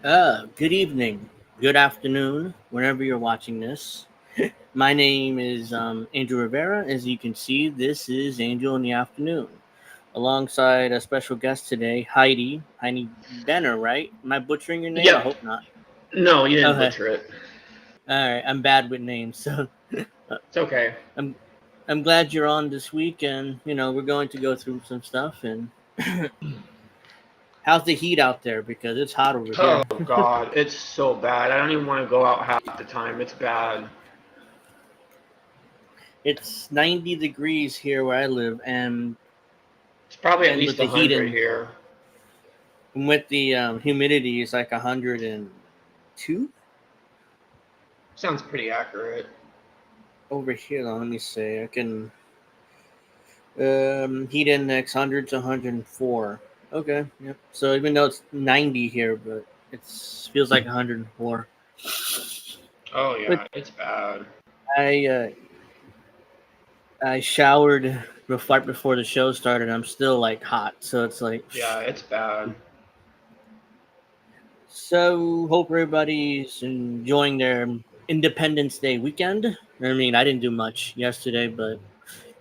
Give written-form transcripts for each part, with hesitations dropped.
Good evening, good afternoon, whenever you're watching this. My name is Angel Rivera. As you can see, this is Angel in the Afternoon, alongside a special guest today, Heidi Benner, right? Am I butchering your name? I Yep. hope not. No, you didn't Okay, butcher it. all right. I'm bad with names, so uh, It's okay. I'm I'm glad you're on this week, and we're going to go through some stuff. And how's the heat out there? Because it's hot over Oh here. God, it's so bad. I don't even want to go out half the time. It's bad. It's 90 degrees here where I live, It's probably at and with least the heat 100 and here. with the humidity is like 102 Sounds pretty accurate. over here. Let me say I can heat index 100 to 104. Okay, yep. So even though it's 90 here, but it feels like 104. Oh But yeah, it's bad. I uh, I showered right before the show started. I'm still like hot, so it's like. Yeah, it's bad. So hope everybody's enjoying their Independence Day weekend. I mean, I didn't do much yesterday, but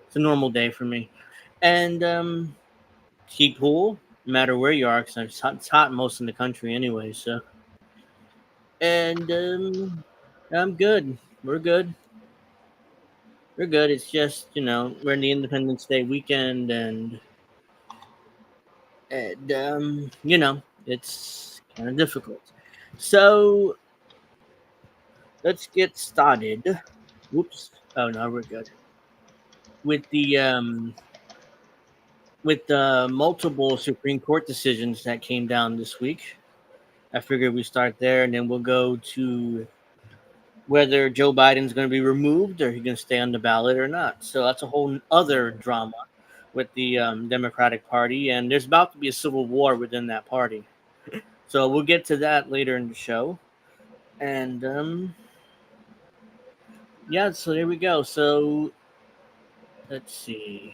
it's a normal day for me. And keep cool, no matter where you are, because it's hot most in the country anyway. So, and I'm good. We're good. We're good. It's just we're in the Independence Day weekend, and it's kind of difficult. So let's get started. Whoops. Oh no, we're good. With the multiple Supreme Court decisions that came down this week, I figured we start there, and then we'll go to whether Joe Biden's going to be removed or he's going to stay on the ballot or not. So that's a whole other drama with the Democratic Party, and there's about to be a civil war within that party. So we'll get to that later in the show, and yeah. So there we go. So let's see.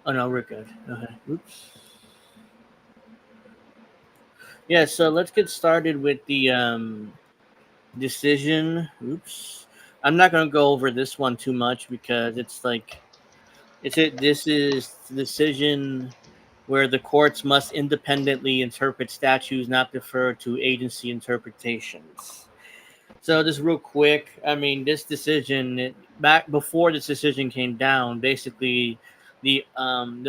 Oh no, we're good. Okay. Oops. Yeah, so let's get started with the decision. Oops. I'm not going to go over this one too much because it's like this is the decision where the courts must independently interpret statutes, not defer to agency interpretations. So just real quick, I mean, this decision back before this decision came down, basically the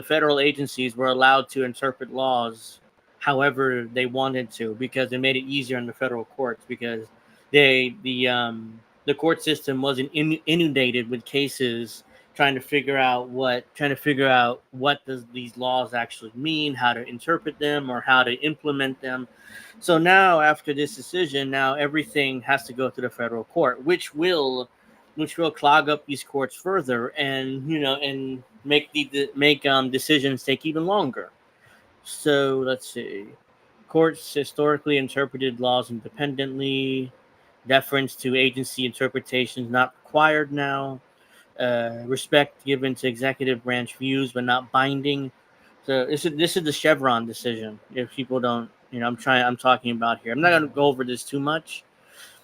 federal agencies were allowed to interpret laws however they wanted to because it made it easier in the federal courts because the court system wasn't inundated with cases trying to figure out what does these laws actually mean, how to interpret them or how to implement them. So now, after this decision, now everything has to go to the federal court, which will clog up these courts further, and make decisions take even longer. So let's see. Courts historically interpreted laws independently. Deference to agency interpretations not required now. Respect given to executive branch views, but not binding. So this is the Chevron decision. If people don't, I'm talking about here. I'm not going to go over this too much.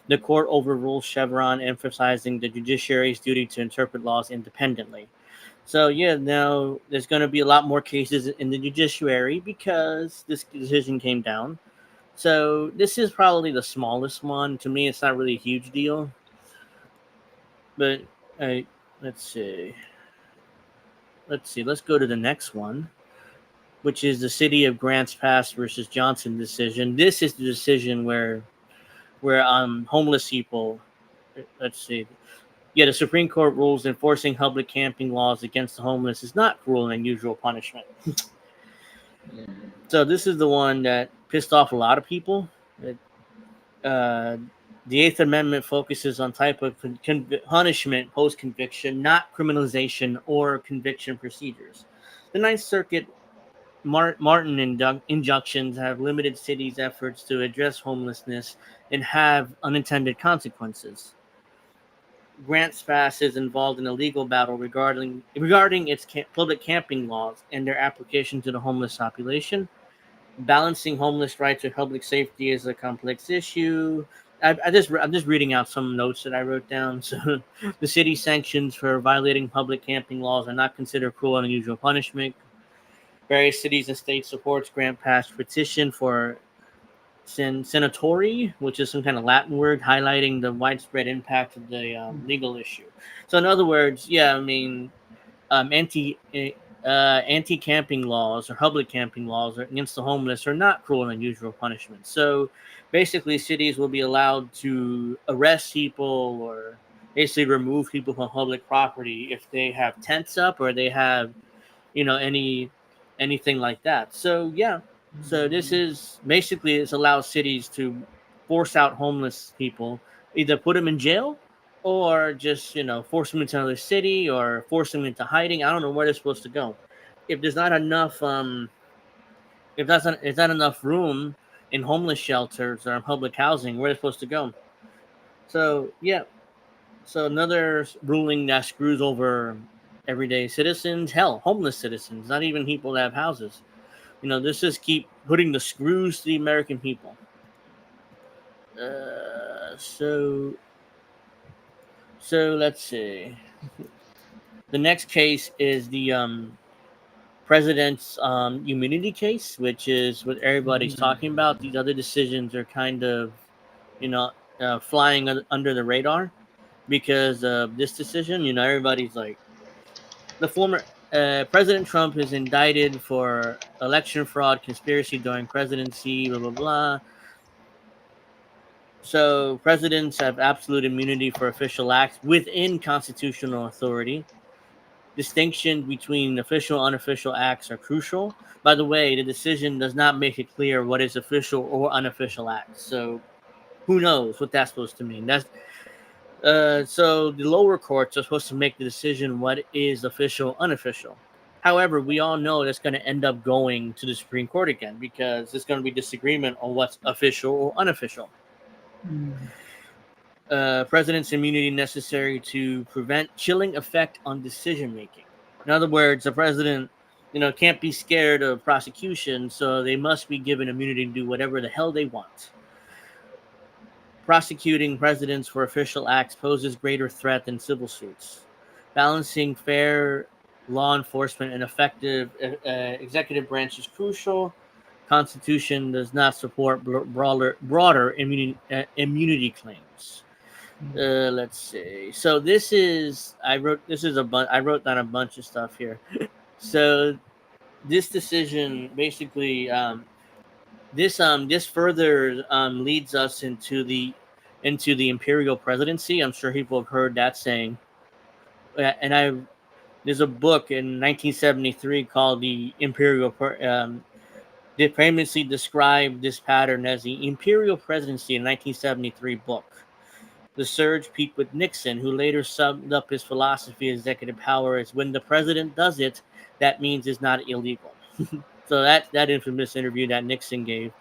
The court overruled Chevron, emphasizing the judiciary's duty to interpret laws independently. So yeah, now there's going to be a lot more cases in the judiciary because this decision came down. So this is probably the smallest one. To me, it's not really a huge deal. But uh, let's see. Let's see. Let's go to the next one, which is the City of Grants Pass versus Johnson decision. This is the decision where homeless people. Let's see. Yeah, the Supreme Court rules enforcing public camping laws against the homeless is not cruel and unusual punishment. So this is the one that pissed off a lot of people. Uh, the Eighth Amendment focuses on type of punishment post conviction, not criminalization or conviction procedures. The Ninth Circuit Martin injunctions have limited cities' efforts to address homelessness and have unintended consequences. Grants Pass is involved in a legal battle regarding its public camping laws and their application to the homeless population. Balancing homeless rights with public safety is a complex issue. I'm just reading out some notes that I wrote down. So, the city sanctions for violating public camping laws are not considered cruel and unusual punishment. Various cities and states supports grant passed petition for senatori, which is some kind of Latin word highlighting the widespread impact of the legal issue. So, in other words, yeah, I mean, um, anti anti camping laws or public camping laws against the homeless are not cruel and unusual punishment. So, basically, cities will be allowed to arrest people or basically remove people from public property if they have tents up or they have anything like that. So yeah, so this is basically this allows cities to force out homeless people, either put them in jail or just force them into another city or force them into hiding. I don't know where they're supposed to go. If there's not enough if not enough room in homeless shelters or in public housing, where they're supposed to go. So yeah, so another ruling that screws over everyday citizens, hell, homeless citizens, not even people that have houses. This just keep putting the screws to the American people. So let's see. The next case is the president's immunity case, which is what everybody's talking about. These other decisions are kind of, you know, flying under the radar because of this decision. Everybody's like, the former President Trump is indicted for election fraud, conspiracy during presidency, blah blah blah. So presidents have absolute immunity for official acts within constitutional authority. Distinction between official and unofficial acts are crucial. By the way, the decision does not make it clear what is official or unofficial acts. So who knows what that's supposed to mean? So the lower courts are supposed to make the decision what is official, unofficial. However, we all know that's going to end up going to the Supreme Court again because there's going to be disagreement on what's official or unofficial. President's immunity necessary to prevent chilling effect on decision making. In other words, the president, can't be scared of prosecution, so they must be given immunity to do whatever the hell they want. Prosecuting presidents for official acts poses greater threat than civil suits. Balancing fair law enforcement and effective executive branch is crucial. Constitution does not support broader immunity claims. Let's see. So this is I wrote this is a I wrote down a bunch of stuff here. So this decision basically this further leads us into the imperial presidency. I'm sure people have heard that saying. And there's a book in 1973 called the Imperial. They famously described this pattern as the Imperial Presidency in 1973 book. The surge peaked with Nixon, who later summed up his philosophy of executive power as when the president does it, that means it's not illegal. So that infamous interview that Nixon gave,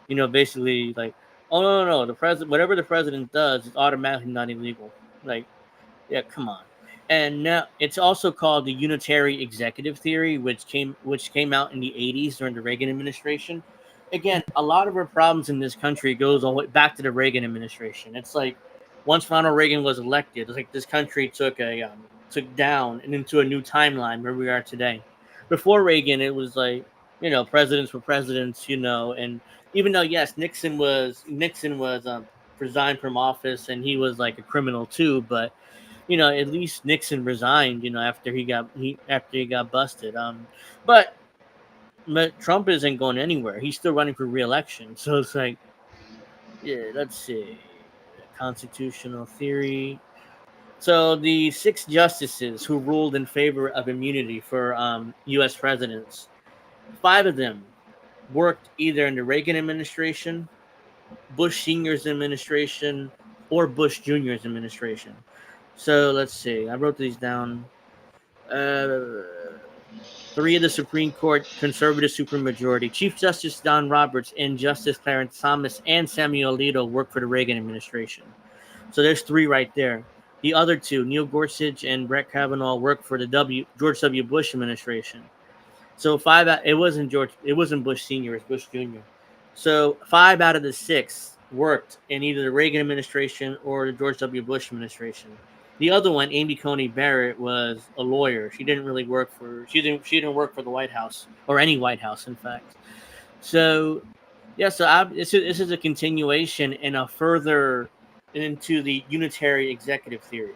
basically like, oh no, the president, whatever the president does is automatically not illegal. Like, yeah, come on. And now it's also called the unitary executive theory, which came out in the 80s during the Reagan administration. Again, a lot of our problems in this country goes all the way back to the Reagan administration. It's like once Ronald Reagan was elected, it's like this country took down and into a new timeline where we are today. Before Reagan, it was like presidents were presidents, and even though yes, Nixon was resigned from office and he was like a criminal too, but at least Nixon resigned, after he got busted. But Trump isn't going anywhere. He's still running for re-election. So it's like, yeah, let's see, constitutional theory. So the 6 justices who ruled in favor of immunity for U.S. presidents, 5 of them worked either in the Reagan administration, Bush Senior's administration, or Bush Junior's administration. So let's see. I wrote these down. 3 of the Supreme Court conservative supermajority. Chief Justice John Roberts and Justice Clarence Thomas and Samuel Alito worked for the Reagan administration. So there's 3 right there. The other 2, Neil Gorsuch and Brett Kavanaugh, worked for the George W. Bush administration. So it wasn't Bush Senior, it was Bush Junior. So 5 out of the 6 worked in either the Reagan administration or the George W. Bush administration. The other one, Amy Coney Barrett, was a lawyer. She didn't really work for she didn't work for the White House or any White House, in fact. So yeah, so this is a continuation and a further into the unitary executive theory,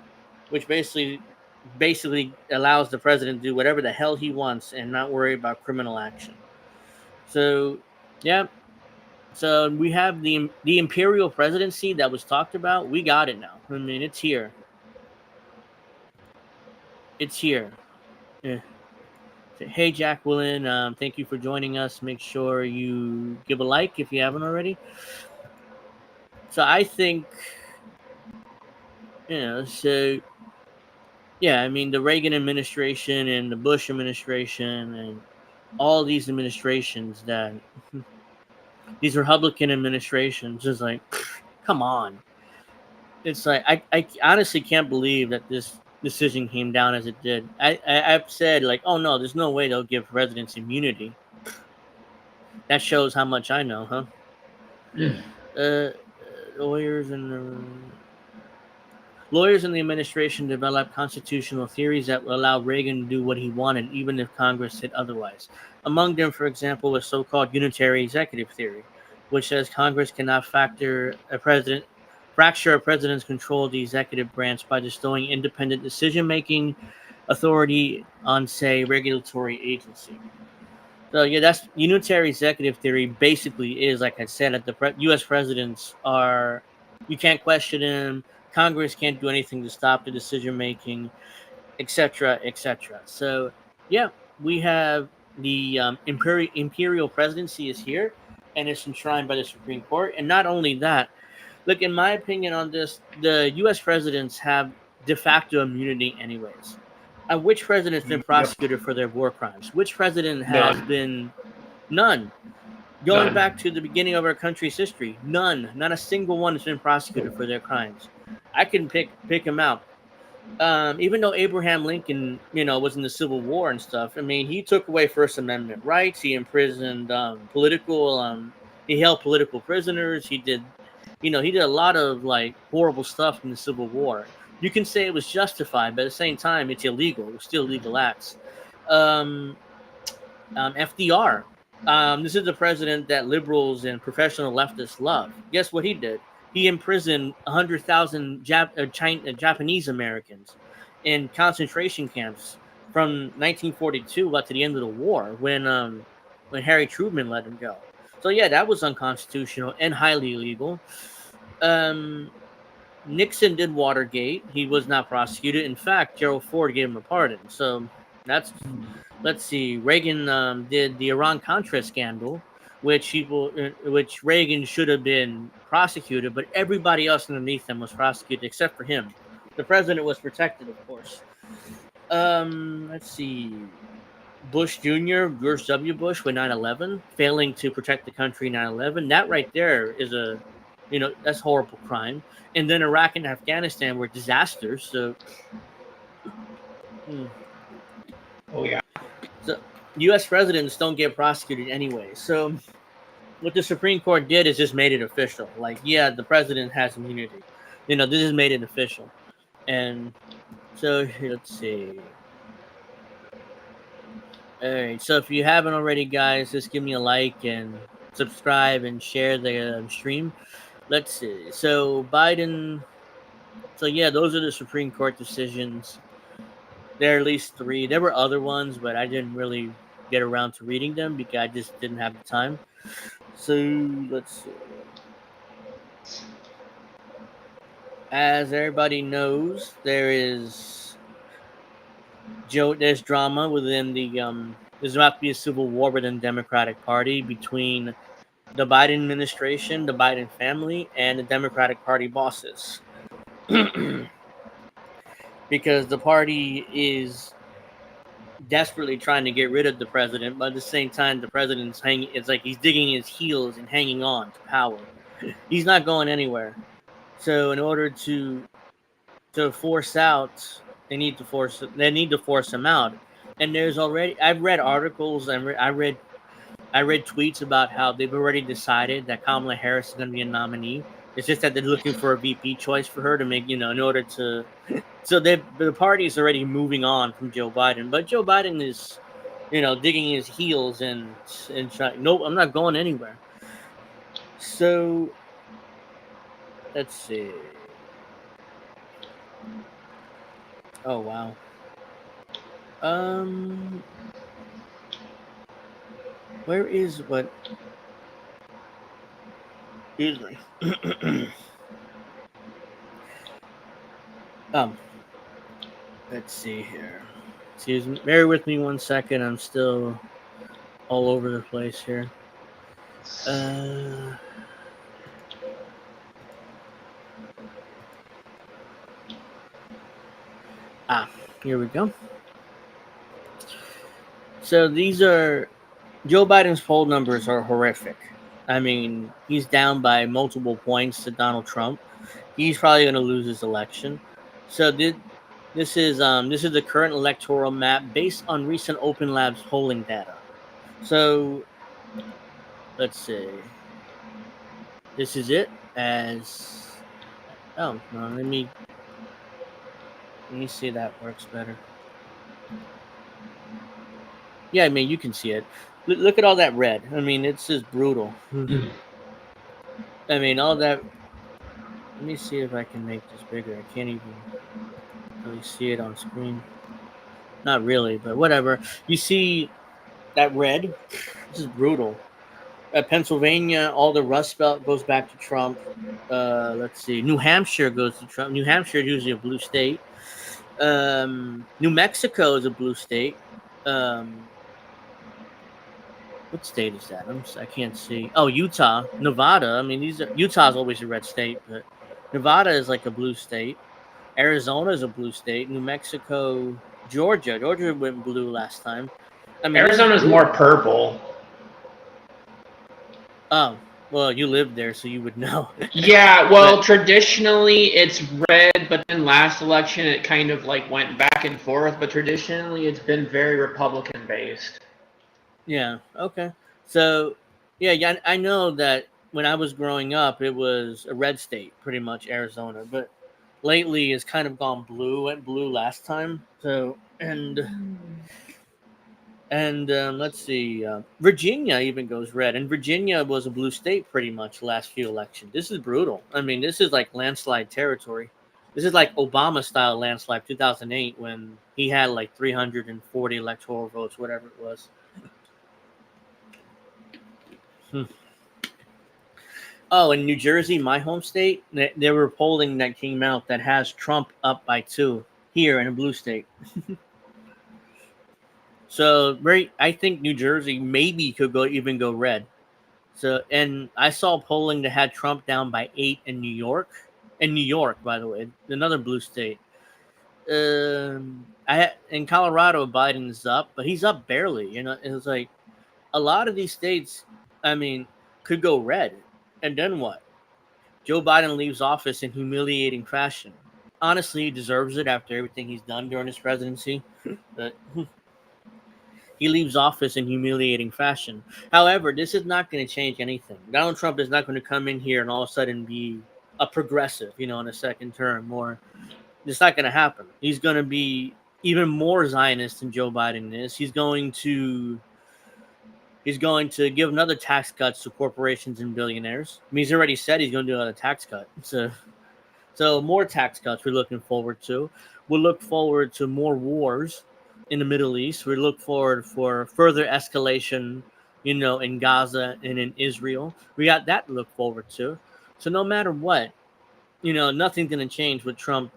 which basically allows the president to do whatever the hell he wants and not worry about criminal action. So yeah, so we have the imperial presidency that was talked about. We got it now. I mean, it's here. It's here. Yeah. Hey, Jacqueline, thank you for joining us. Make sure you give a like if you haven't already. So I think, so yeah, I mean, the Reagan administration and the Bush administration and all these administrations that these Republican administrations is like, come on. It's like, I honestly can't believe that this decision came down as it did. I've said, like, oh no, there's no way they'll give presidents immunity. That shows how much I know, huh? Lawyers in the administration developed constitutional theories that allowed Reagan to do what he wanted, even if Congress said otherwise. Among them, for example, was so-called unitary executive theory, which says Congress cannot fracture a president's control of the executive branch by bestowing independent decision-making authority on, say, regulatory agency. So yeah, that's unitary executive theory. Basically, is like I said, that the U.S. presidents are, you can't question them. Congress can't do anything to stop the decision making, etc., etc. So yeah, we have the imperial presidency is here, and it's enshrined by the Supreme Court. And not only that, look, in my opinion on this, the U.S. presidents have de facto immunity anyways. Which president's been prosecuted for their war crimes? Which president has been? None. Going back to the beginning of our country's history, none. Not a single one has been prosecuted for their crimes. I can pick them out. Even though Abraham Lincoln, was in the Civil War and stuff, I mean, he took away First Amendment rights. He imprisoned he held political prisoners. He did a lot of like horrible stuff in the Civil War. You can say it was justified, but at the same time, it's illegal. It was still illegal acts. FDR. This is the president that liberals and professional leftists love. Guess what he did? He imprisoned 100,000 Japanese Americans in concentration camps from 1942 up to the end of the war when Harry Truman let him go. So yeah, that was unconstitutional and highly illegal. Nixon did Watergate. He was not prosecuted. In fact, Gerald Ford gave him a pardon. So that's, let's see. Reagan did the Iran-Contra scandal, which Reagan should have been prosecuted, but everybody else underneath him was prosecuted except for him. The president was protected, of course. Let's see. Bush Jr., George W. Bush with 9/11, failing to protect the country in 9/11. That right there is that's horrible crime. And then Iraq and Afghanistan were disasters. So, oh yeah. So U.S. presidents don't get prosecuted anyway. So what the Supreme Court did is just made it official. Like, yeah, the president has immunity. This is made it official. And so let's see. All right. So if you haven't already, guys, just give me a like and subscribe and share the stream. Let's see. So Biden. So yeah, those are the Supreme Court decisions. There are at least 3. There were other ones, but I didn't really get around to reading them because I just didn't have the time. So let's see. As everybody knows, there's drama within the there's about to be a civil war within the Democratic Party between the Biden administration, the Biden family, and the Democratic Party bosses. Because the party is desperately trying to get rid of the president, but at the same time, the president's hanging. It's like he's digging his heels and hanging on to power. He's not going anywhere. So, in order to force out, they need to force him out. And there's already I've read articles and I read tweets about how they've already decided that Kamala Harris is going to be a nominee. It's just that they're looking for a VP choice for her to make, in order to. So the party is already moving on from Joe Biden, but Joe Biden is, digging his heels and trying. Nope, I'm not going anywhere. So let's see. Oh wow. Um, where is what? Excuse me. um, let's see here. Excuse me. Bear with me 1 second. I'm still all over the place here. Uh, here we go. So these are Joe Biden's poll numbers are horrific. I mean, he's down by multiple points to Donald Trump. He's probably going to lose his election. So this is the current electoral map based on recent Open Labs polling data. So let's see. This is it as oh no, let me see if that works better. Yeah, I mean you can see it. Look at all that red. I mean it's just brutal. I mean all that. Let me see if I can make this bigger. I can't even really see it on screen. Not really, but whatever. You see that red? This is brutal. Pennsylvania, all the Rust Belt goes back to Trump. Let's see. New Hampshire goes to Trump. New Hampshire is usually a blue state. New Mexico is a blue state. What state is that? I can't see. Oh, Utah, Nevada. I mean, Utah's always a red state, but Nevada is like a blue state. Arizona is a blue state. New Mexico, Georgia. Georgia went blue last time. I mean, Arizona's more purple. Oh, well, you lived there, so you would know. Yeah, well, traditionally it's red, but then last election it kind of like went back and forth. But traditionally it's been very Republican based. Yeah. Okay. So, yeah, I know that when I was growing up, it was a red state, pretty much Arizona, but lately it's kind of gone blue. Went blue last time. So and let's see, Virginia even goes red, and Virginia was a blue state pretty much last few elections. This is brutal. I mean, this is like landslide territory. This is like Obama style landslide 2008 when he had like 340 electoral votes, whatever it was. Hmm. Oh, in New Jersey, my home state, there were polling that came out that has Trump up by 2 here in a blue state. So, I think New Jersey maybe could go red. So, and I saw polling that had Trump down by 8 in New York. In New York, by the way, another blue state. In Colorado, Biden's up, but he's up barely. It was like a lot of these states. I mean, could go red, and then what? Joe Biden leaves office in humiliating fashion. Honestly, he deserves it after everything he's done during his presidency. But he leaves office in humiliating fashion. However, this is not going to change anything. Donald Trump is not going to come in here and all of a sudden be a progressive, in a second term. Or it's not going to happen. He's going to be even more Zionist than Joe Biden is. He's going to give another tax cuts to corporations and billionaires. I mean, he's already said he's going to do another tax cut. So more tax cuts we're looking forward to. We'll look forward to more wars in the Middle East. We look forward for further escalation, in Gaza and in Israel. We got that to look forward to. So no matter what, nothing's going to change with Trump,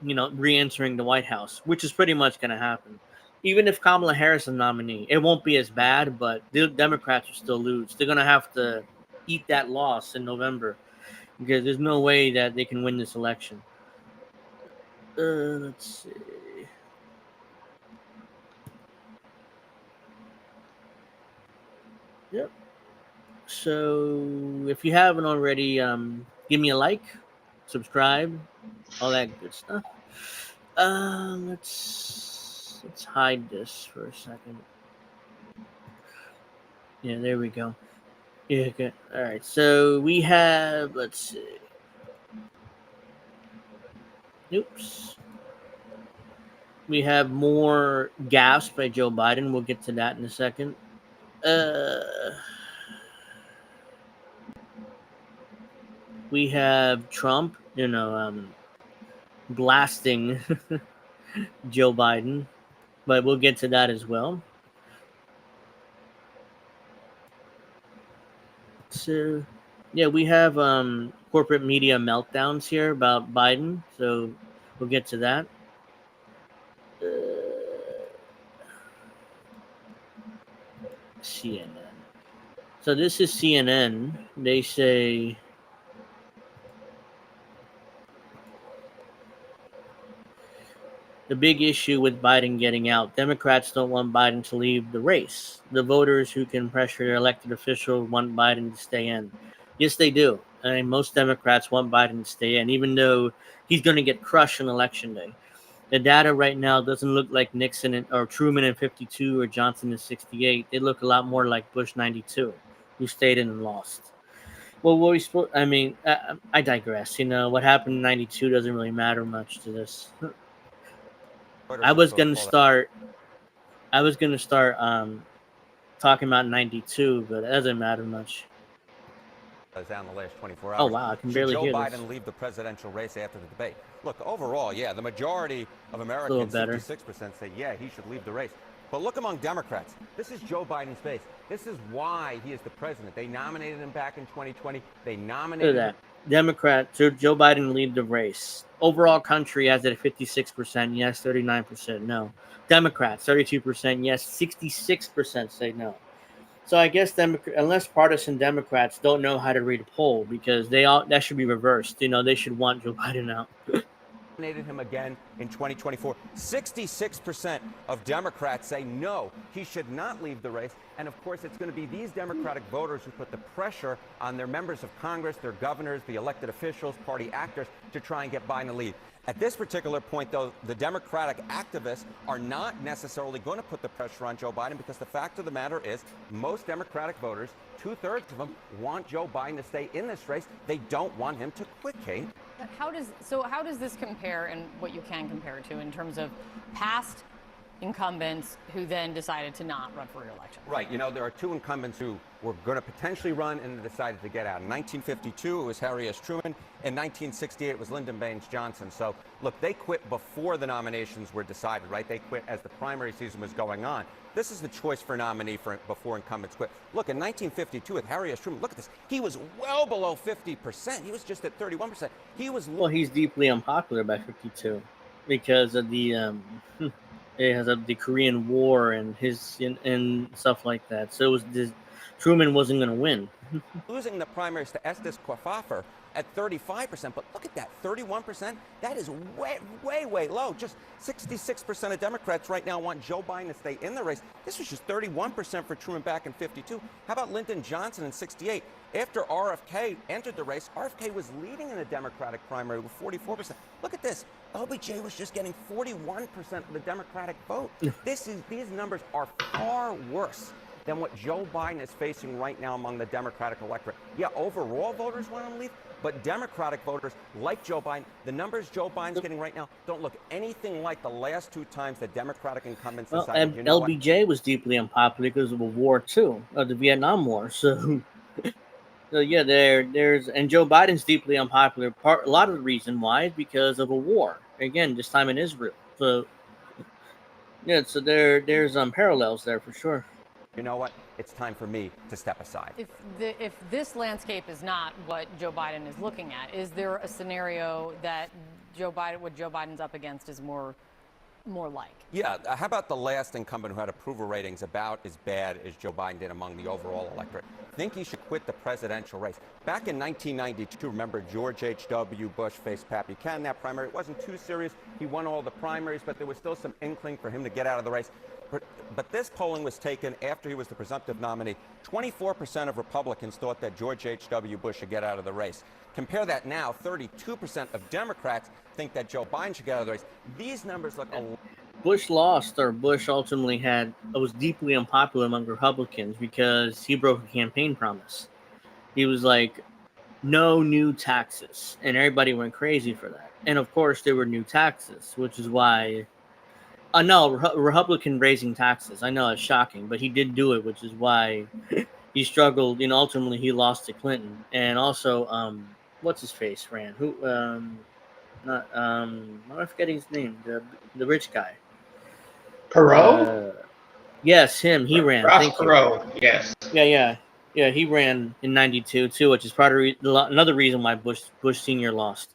re-entering the White House, which is pretty much going to happen. Even if Kamala Harris is nominee, it won't be as bad, but the Democrats will still lose. They're going to have to eat that loss in November because there's no way that they can win this election. Let's see. Yep. So if you haven't already, give me a like, subscribe, all that good stuff. Let's Let's hide this for a second. Yeah, there we go. Yeah, good. All right. So we have, let's see. Oops. We have more gaffes by Joe Biden. We'll get to that in a second. We have Trump, blasting Joe Biden, but we'll get to that as well. So, yeah, we have corporate media meltdowns here about Biden, so we'll get to that. CNN. So this is CNN. They say the big issue with Biden getting out, Democrats don't want Biden to leave the race. The voters who can pressure their elected officials want Biden to stay in. Yes, they do. I mean, most Democrats want Biden to stay in, even though he's going to get crushed on election day. The data right now doesn't look like Nixon or Truman in 52 or Johnson in 68. They look a lot more like Bush 92, who stayed in and lost. Well, what we supposed? I mean, I digress. What happened in 92 doesn't really matter much to this. I was gonna start talking about 92, but it doesn't matter much. Down the last 24 hours. Oh wow, I can barely hear this. Should Joe Biden leave the presidential race after the debate? Look, overall, yeah, the majority of Americans, 56%, say yeah, he should leave the race. But look among Democrats. This is Joe Biden's base. This is why he is the president. They nominated him back in 2020. They nominated him. Democrat, so Joe Biden lead the race. Overall country has it at 56%, yes, 39% no. Democrats, 32% yes, 66% say no. So I guess unless partisan Democrats don't know how to read a poll, because that should be reversed. They should want Joe Biden out. Nominated him again in 2024. 66% of Democrats say no, he should not leave the race. And of course, it's going to be these Democratic voters who put the pressure on their members of Congress, their governors, the elected officials, party actors to try and get Biden to lead. At this particular point, though, the Democratic activists are not necessarily going to put the pressure on Joe Biden, because the fact of the matter is most Democratic voters, 2/3 of them, want Joe Biden to stay in this race. They don't want him to quit, Kate. How does this compare, and what you can compare it to, in terms of past incumbents who then decided to not run for re-election? Right. There are two incumbents who were going to potentially run and decided to get out. In 1952, it was Harry S. Truman. In 1968, it was Lyndon Baines Johnson. So, look, they quit before the nominations were decided, right? They quit as the primary season was going on. This is the choice for nominee before incumbents quit. Look, in 1952 with Harry S. Truman, look at this. He was well below 50%. He was just at 31%. He's deeply unpopular by 52 because of the the Korean War and and stuff like that. So Truman wasn't going to win. Losing the primaries to Estes Quafafer at 35%, but look at that, 31%. That is way, way, way low. Just 66% of Democrats right now want Joe Biden to stay in the race. This was just 31% for Truman back in 52. How about Lyndon Johnson in 68? After RFK entered the race, RFK was leading in the Democratic primary with 44%. Look at this. LBJ was just getting 41% of the Democratic vote. These numbers are far worse than what Joe Biden is facing right now among the Democratic electorate. Yeah, overall voters want him to leave, but Democratic voters like Joe Biden, the numbers Joe Biden's getting right now don't look anything like the last two times the Democratic incumbents decided. LBJ was deeply unpopular because of a war too, of the Vietnam War. So yeah, and Joe Biden's deeply unpopular. A lot of the reason why is because of a war. Again, this time in Israel. So yeah, so there's parallels there for sure. You know what? It's time for me to step aside. If this landscape is not what Joe Biden is looking at, is there a scenario that what Joe Biden's up against is more like? Yeah, how about the last incumbent who had approval ratings about as bad as Joe Biden did among the overall electorate? Think he should quit the presidential race. Back in 1992, remember George H.W. Bush faced Pat Buchanan. That primary, it wasn't too serious. He won all the primaries, but there was still some inkling for him to get out of the race. But this polling was taken after he was the presumptive nominee. 24% of Republicans thought that George H.W. Bush should get out of the race. Compare that now, 32% of Democrats think that Joe Biden should get out of the race. These numbers look Bush lost, or Bush ultimately was deeply unpopular among Republicans because he broke a campaign promise. He was like, no new taxes, and everybody went crazy for that. And of course, there were new taxes, which is why. No, Republican raising taxes. I know it's shocking, but he did do it, which is why he struggled. Ultimately he lost to Clinton, and also, what's his face ran? Who? Not I'm forgetting his name. The rich guy. Perot? Yes, him. He ran. Ross Thank you. Perot, yes. Yeah. He ran in '92 too, which is part of another reason why Bush Senior lost.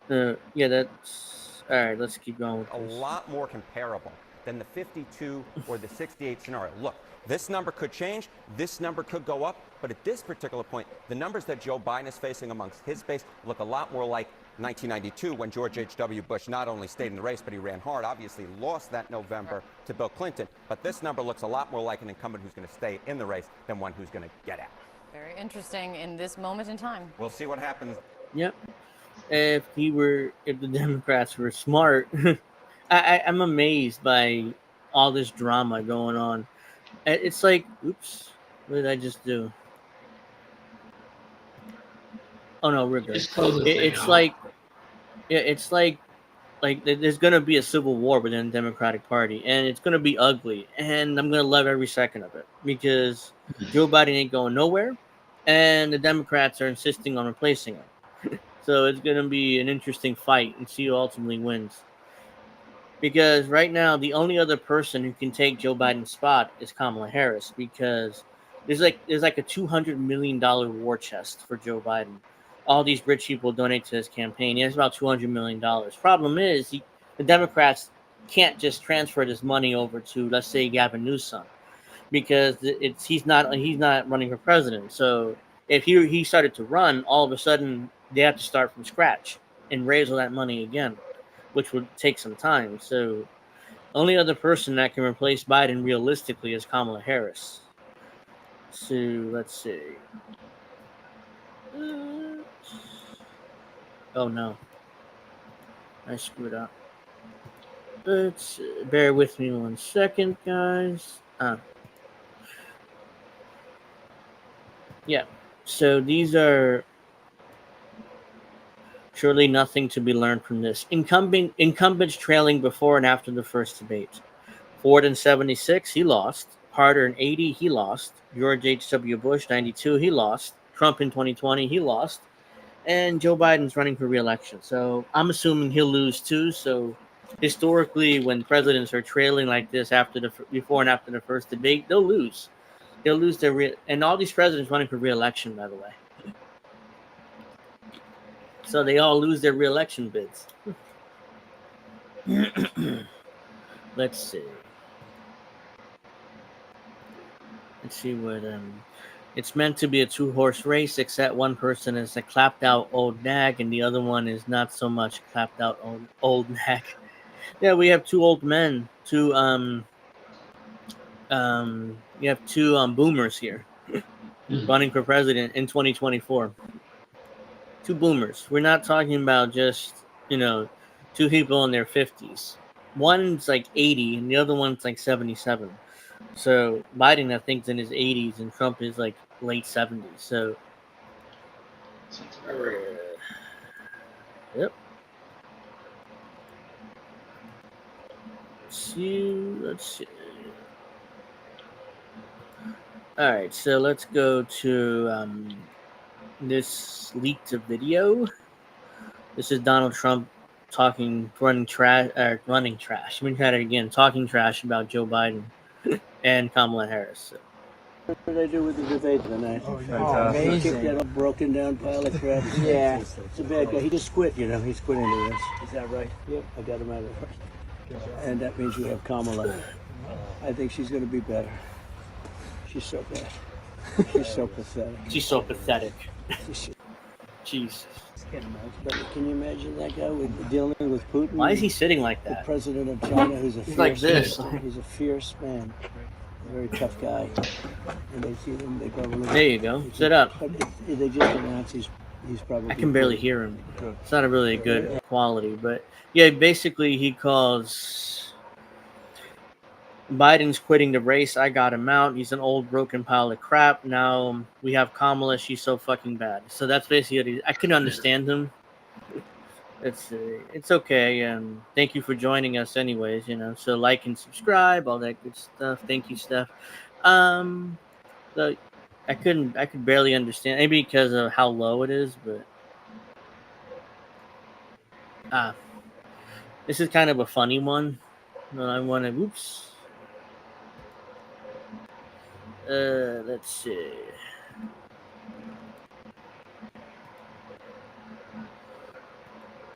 Yeah, that's all right. Let's keep going with A this. lot more comparable than the 52 or the 68 scenario. Look, this number could change, this number could go up, but at this particular point, the numbers that Joe Biden is facing amongst his base look a lot more like 1992 when George H.W. Bush not only stayed in the race, but he ran hard, obviously lost that November to Bill Clinton. But this number looks a lot more like an incumbent who's going to stay in the race than one who's going to get out. Very interesting in this moment in time. We'll see what happens. Yep. If the Democrats were smart, I'm amazed by all this drama going on. It's like, oops, what did I just do? Oh no, we're good. Just close the thing It's out. like, yeah, it's like there's gonna be a civil war within the Democratic Party, and it's gonna be ugly, and I'm gonna love every second of it because Joe Biden ain't going nowhere, and the Democrats are insisting on replacing him. So it's gonna be an interesting fight and see who ultimately wins. Because right now, the only other person who can take Joe Biden's spot is Kamala Harris, because there's like a $200 million war chest for Joe Biden. All these rich people donate to his campaign. He has about $200 million. Problem is, the Democrats can't just transfer this money over to, let's say, Gavin Newsom, because he's not running for president. So if he started to run, all of a sudden they have to start from scratch and raise all that money again, which would take some time. So only other person that can replace Biden realistically is Kamala Harris. So let's see. Oh no, I screwed up. Let's bear with me 1 second, guys. Yeah. So these are surely nothing to be learned from this. Incumbents trailing before and after the first debate. Ford in 76, he lost. Carter in 80, he lost. George H.W. Bush, 92, he lost. Trump in 2020, he lost. And Joe Biden's running for re-election. So I'm assuming he'll lose too. So historically, when presidents are trailing like this before and after the first debate, they'll lose. They'll lose and all these presidents running for re-election, by the way. So they all lose their re-election bids. Let's see. Let's see what it's meant to be a two-horse race, except one person is a clapped-out old nag, and the other one is not so much clapped-out old nag. Yeah, we have two old men, you have two boomers here running for president in 2024. Two boomers. We're not talking about just, two people in their 50s. One's like 80 and the other one's like 77. So Biden, I think, is in his 80s and Trump is like late 70s. So, yep. Let's see. All right, so let's go to this leaked video. This is Donald Trump running trash. Let me try it again. Talking trash about Joe Biden and Kamala Harris. So. What did I do with the debate tonight? Oh, amazing. Kicked that broken down pile of crap. Yeah. It's a bad guy. He just quit, He's quitting the race. Is that right? Yep, I got him out of it. And that means we have Kamala. I think she's going to be better. She's so bad. She's so pathetic. She's so pathetic. Jesus. But can you imagine that guy dealing with Putin? Why is he sitting like The that? president of China, who's a He's like this. He's a fierce man. A very tough guy. And they see him, they go, There you go. Sit up. But they just announced he's probably... I can barely hear him. It's not a really good quality, but yeah, basically he calls Biden's quitting the race. I got him out. He's an old broken pile of crap. Now we have Kamala. She's so fucking bad. So that's basically I couldn't understand him. It's okay. And thank you for joining us, anyways. So like and subscribe, all that good stuff. Thank you, Steph. So I could barely understand. Maybe because of how low it is, but this is kind of a funny one. I want to. Oops. Let's see.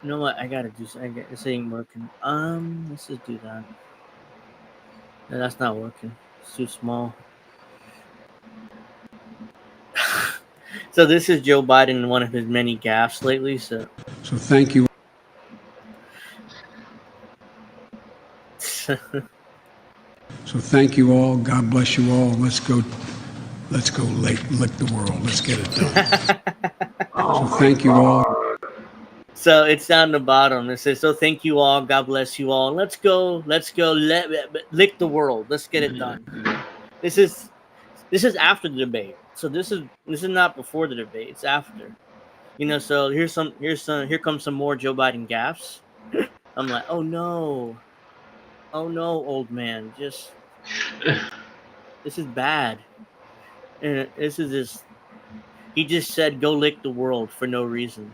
You know what? I gotta do. This ain't working. Let's just do that. No, that's not working. It's too small. So this is Joe Biden in one of his many gaffes lately. So thank you. So thank you all. God bless you all. Let's go lick the world. Let's get it done. So thank you all. So it's down the bottom. It says, "So thank you all. God bless you all. Let's go. Lick the world. Let's get it done." This is after the debate. So this is not before the debate. It's after. So here comes some more Joe Biden gaffes. I'm like, oh no, old man. This is bad. And he just said, "Go lick the world" for no reason.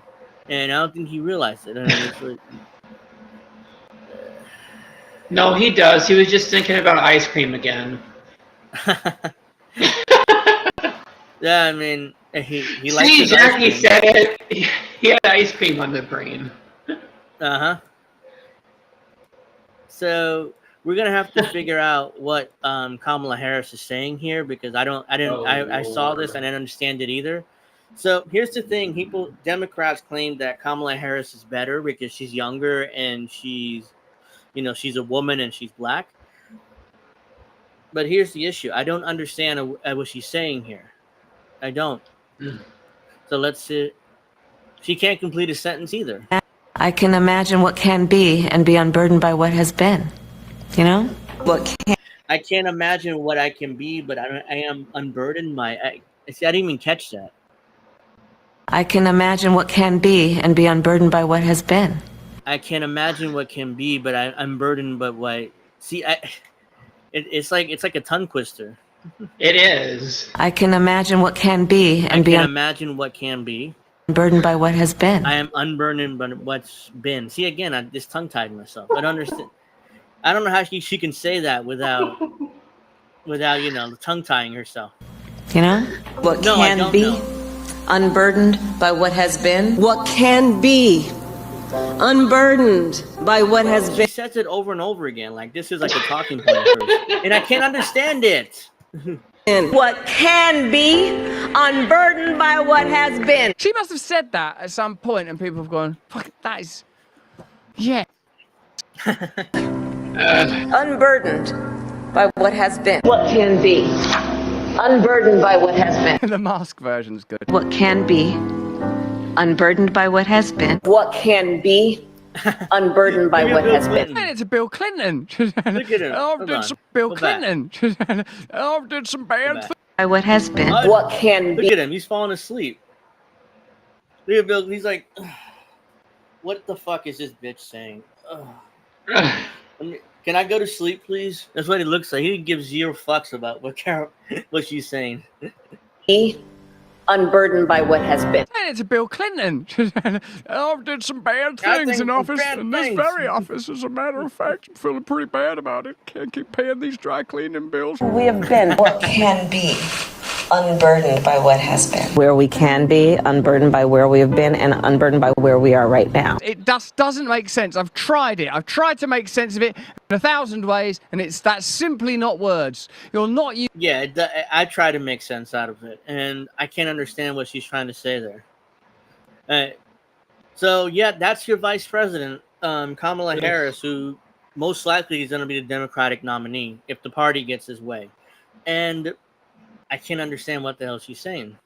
And I don't think he realized it. It's like, No, he does. He was just thinking about ice cream again. yeah, I mean, he likes See, his ice Jackie cream. said it. He had ice cream on the brain. So we're gonna have to figure out what Kamala Harris is saying here, because I saw this and I didn't understand it either. So here's the thing: Democrats claim that Kamala Harris is better because she's younger and she's a woman and she's black. But here's the issue: I don't understand what she's saying here. I don't. So let's see. She can't complete a sentence either. I can imagine what can be and be unburdened by what has been. I can't imagine what I can be, but I am unburdened. I didn't even catch that. I can imagine what can be and be unburdened by what has been. I can't imagine what can be, but I'm burdened by what. See, it's like a tongue twister. It is. I can imagine what can be and be imagine what can be. Unburdened by what has been. I am unburdened by what's been. See, again, I just tongue-tied myself. I don't understand. I don't know how she can say that without tongue-tying herself. What can be unburdened by what has been. What can be unburdened by what has been. She says it over and over again. Like this is like a talking point of hers. And I can't understand it. What can be unburdened by what has been. She must have said that at some point and people have gone, fuck, that is, yeah. Unburdened by what has been. What can be unburdened by what has been. The mask version's good. What can be unburdened by what has been. What can be unburdened by what has been. And it's Bill Clinton. Look at him. I did some Bill Clinton. I did some bad things. By what has been. What can be. Look at him. He's falling asleep. Look at Bill. He's like, ugh. What the fuck is this bitch saying? Can I go to sleep, please? That's what it looks like. He gives 0 fucks about what she's saying. Unburdened by what has been. And it's Bill Clinton. I did some bad things in office, and this very office, as a matter of fact, I'm feeling pretty bad about it. Can't keep paying these dry cleaning bills. We have been. What can be unburdened by what has been. Where we can be, unburdened by where we have been, and unburdened by where we are right now. It doesn't make sense. I've tried it. I've tried to make sense of it in 1,000 ways, and that's simply not words. You're not. Yeah, I try to make sense out of it, and I can't understand what she's trying to say there. So yeah, that's your vice president, Kamala Harris, who most likely is going to be the Democratic nominee if the party gets his way, and I can't understand what the hell she's saying.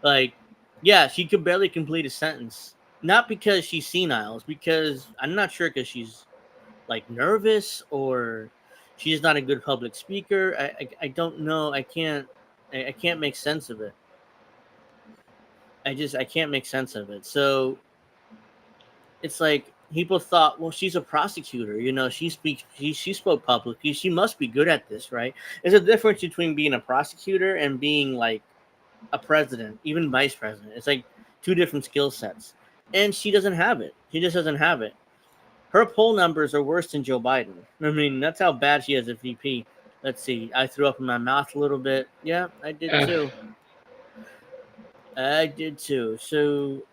Like, yeah, she could barely complete a sentence. Not because she's senile, it's because I'm not sure because she's like nervous or, She's not a good public speaker. I don't know. I can't make sense of it. I can't make sense of it. So it's like people thought, well, she's a prosecutor. You know, she spoke publicly. She must be good at this, right? There's a difference between being a prosecutor and being like a president, even vice president. It's like two different skill sets. And she doesn't have it. She just doesn't have it. Her poll numbers are worse than Joe Biden. I mean, that's how bad she is at VP. Let's see. I threw up in my mouth a little bit. Yeah, I did too. I did too. So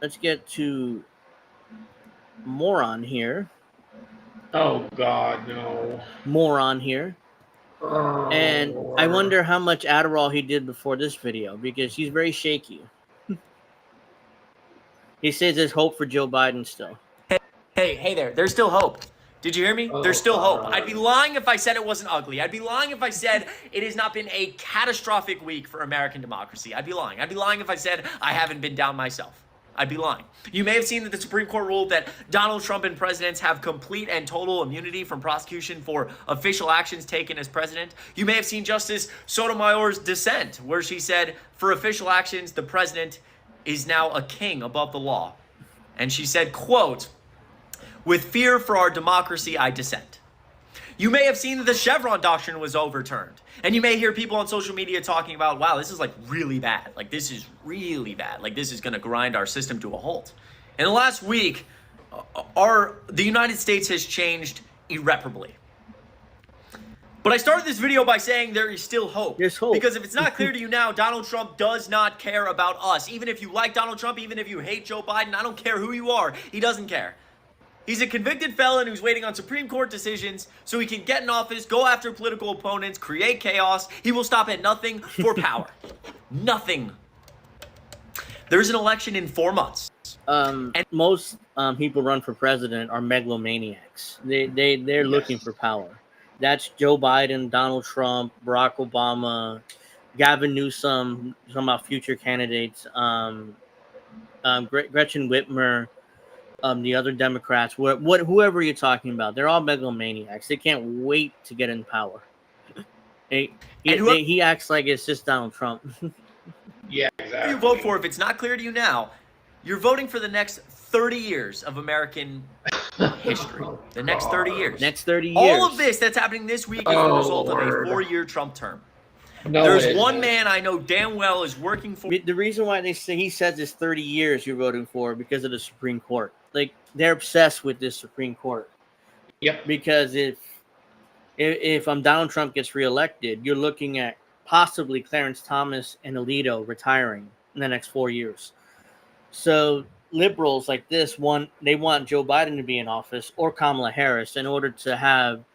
let's get to moron here. Oh God, no. Moron here. Oh, and Lord. I wonder how much Adderall he did before this video, because he's very shaky. He says there's hope for Joe Biden still. Hey there. There's still hope. Did you hear me? There's still hope. I'd be lying if I said it wasn't ugly. I'd be lying if I said it has not been a catastrophic week for American democracy. I'd be lying. I'd be lying if I said I haven't been down myself. I'd be lying. You may have seen that the Supreme Court ruled that Donald Trump and presidents have complete and total immunity from prosecution for official actions taken as president. You may have seen Justice Sotomayor's dissent, where she said, for official actions, the president is now a king above the law. And she said, quote, with fear for our democracy, I dissent. You may have seen that the Chevron doctrine was overturned. And you may hear people on social media talking about, wow, this is like really bad. Like, this is really bad. Like, this is going to grind our system to a halt. In the last week, the United States has changed irreparably. But I started this video by saying there is still hope. There's hope. Because if it's not clear to you now, Donald Trump does not care about us. Even if you like Donald Trump, even if you hate Joe Biden, I don't care who you are. He doesn't care. He's a convicted felon who's waiting on Supreme Court decisions so he can get in office, go after political opponents, create chaos. He will stop at nothing for power. Nothing. There's an election in 4 months. Most people run for president are megalomaniacs. They're looking for power. That's Joe Biden, Donald Trump, Barack Obama, Gavin Newsom, talking about future candidates, Gretchen Whitmer, the other Democrats, whoever you're talking about, they're all megalomaniacs. They can't wait to get in power. He acts like it's just Donald Trump. Yeah, exactly. You vote for, if it's not clear to you now, you're voting for the next 30 years of American history. The next 30 years. Next 30 years. All of this that's happening this week is the result of a 4-year Trump term. No, there's one man I know damn well is working for. The reason why he says it's 30 years you're voting for because of the Supreme Court. Like, they're obsessed with this Supreme Court. Yep. Because if Donald Trump gets reelected, you're looking at possibly Clarence Thomas and Alito retiring in the next 4 years. So liberals like this they want Joe Biden to be in office or Kamala Harris in order to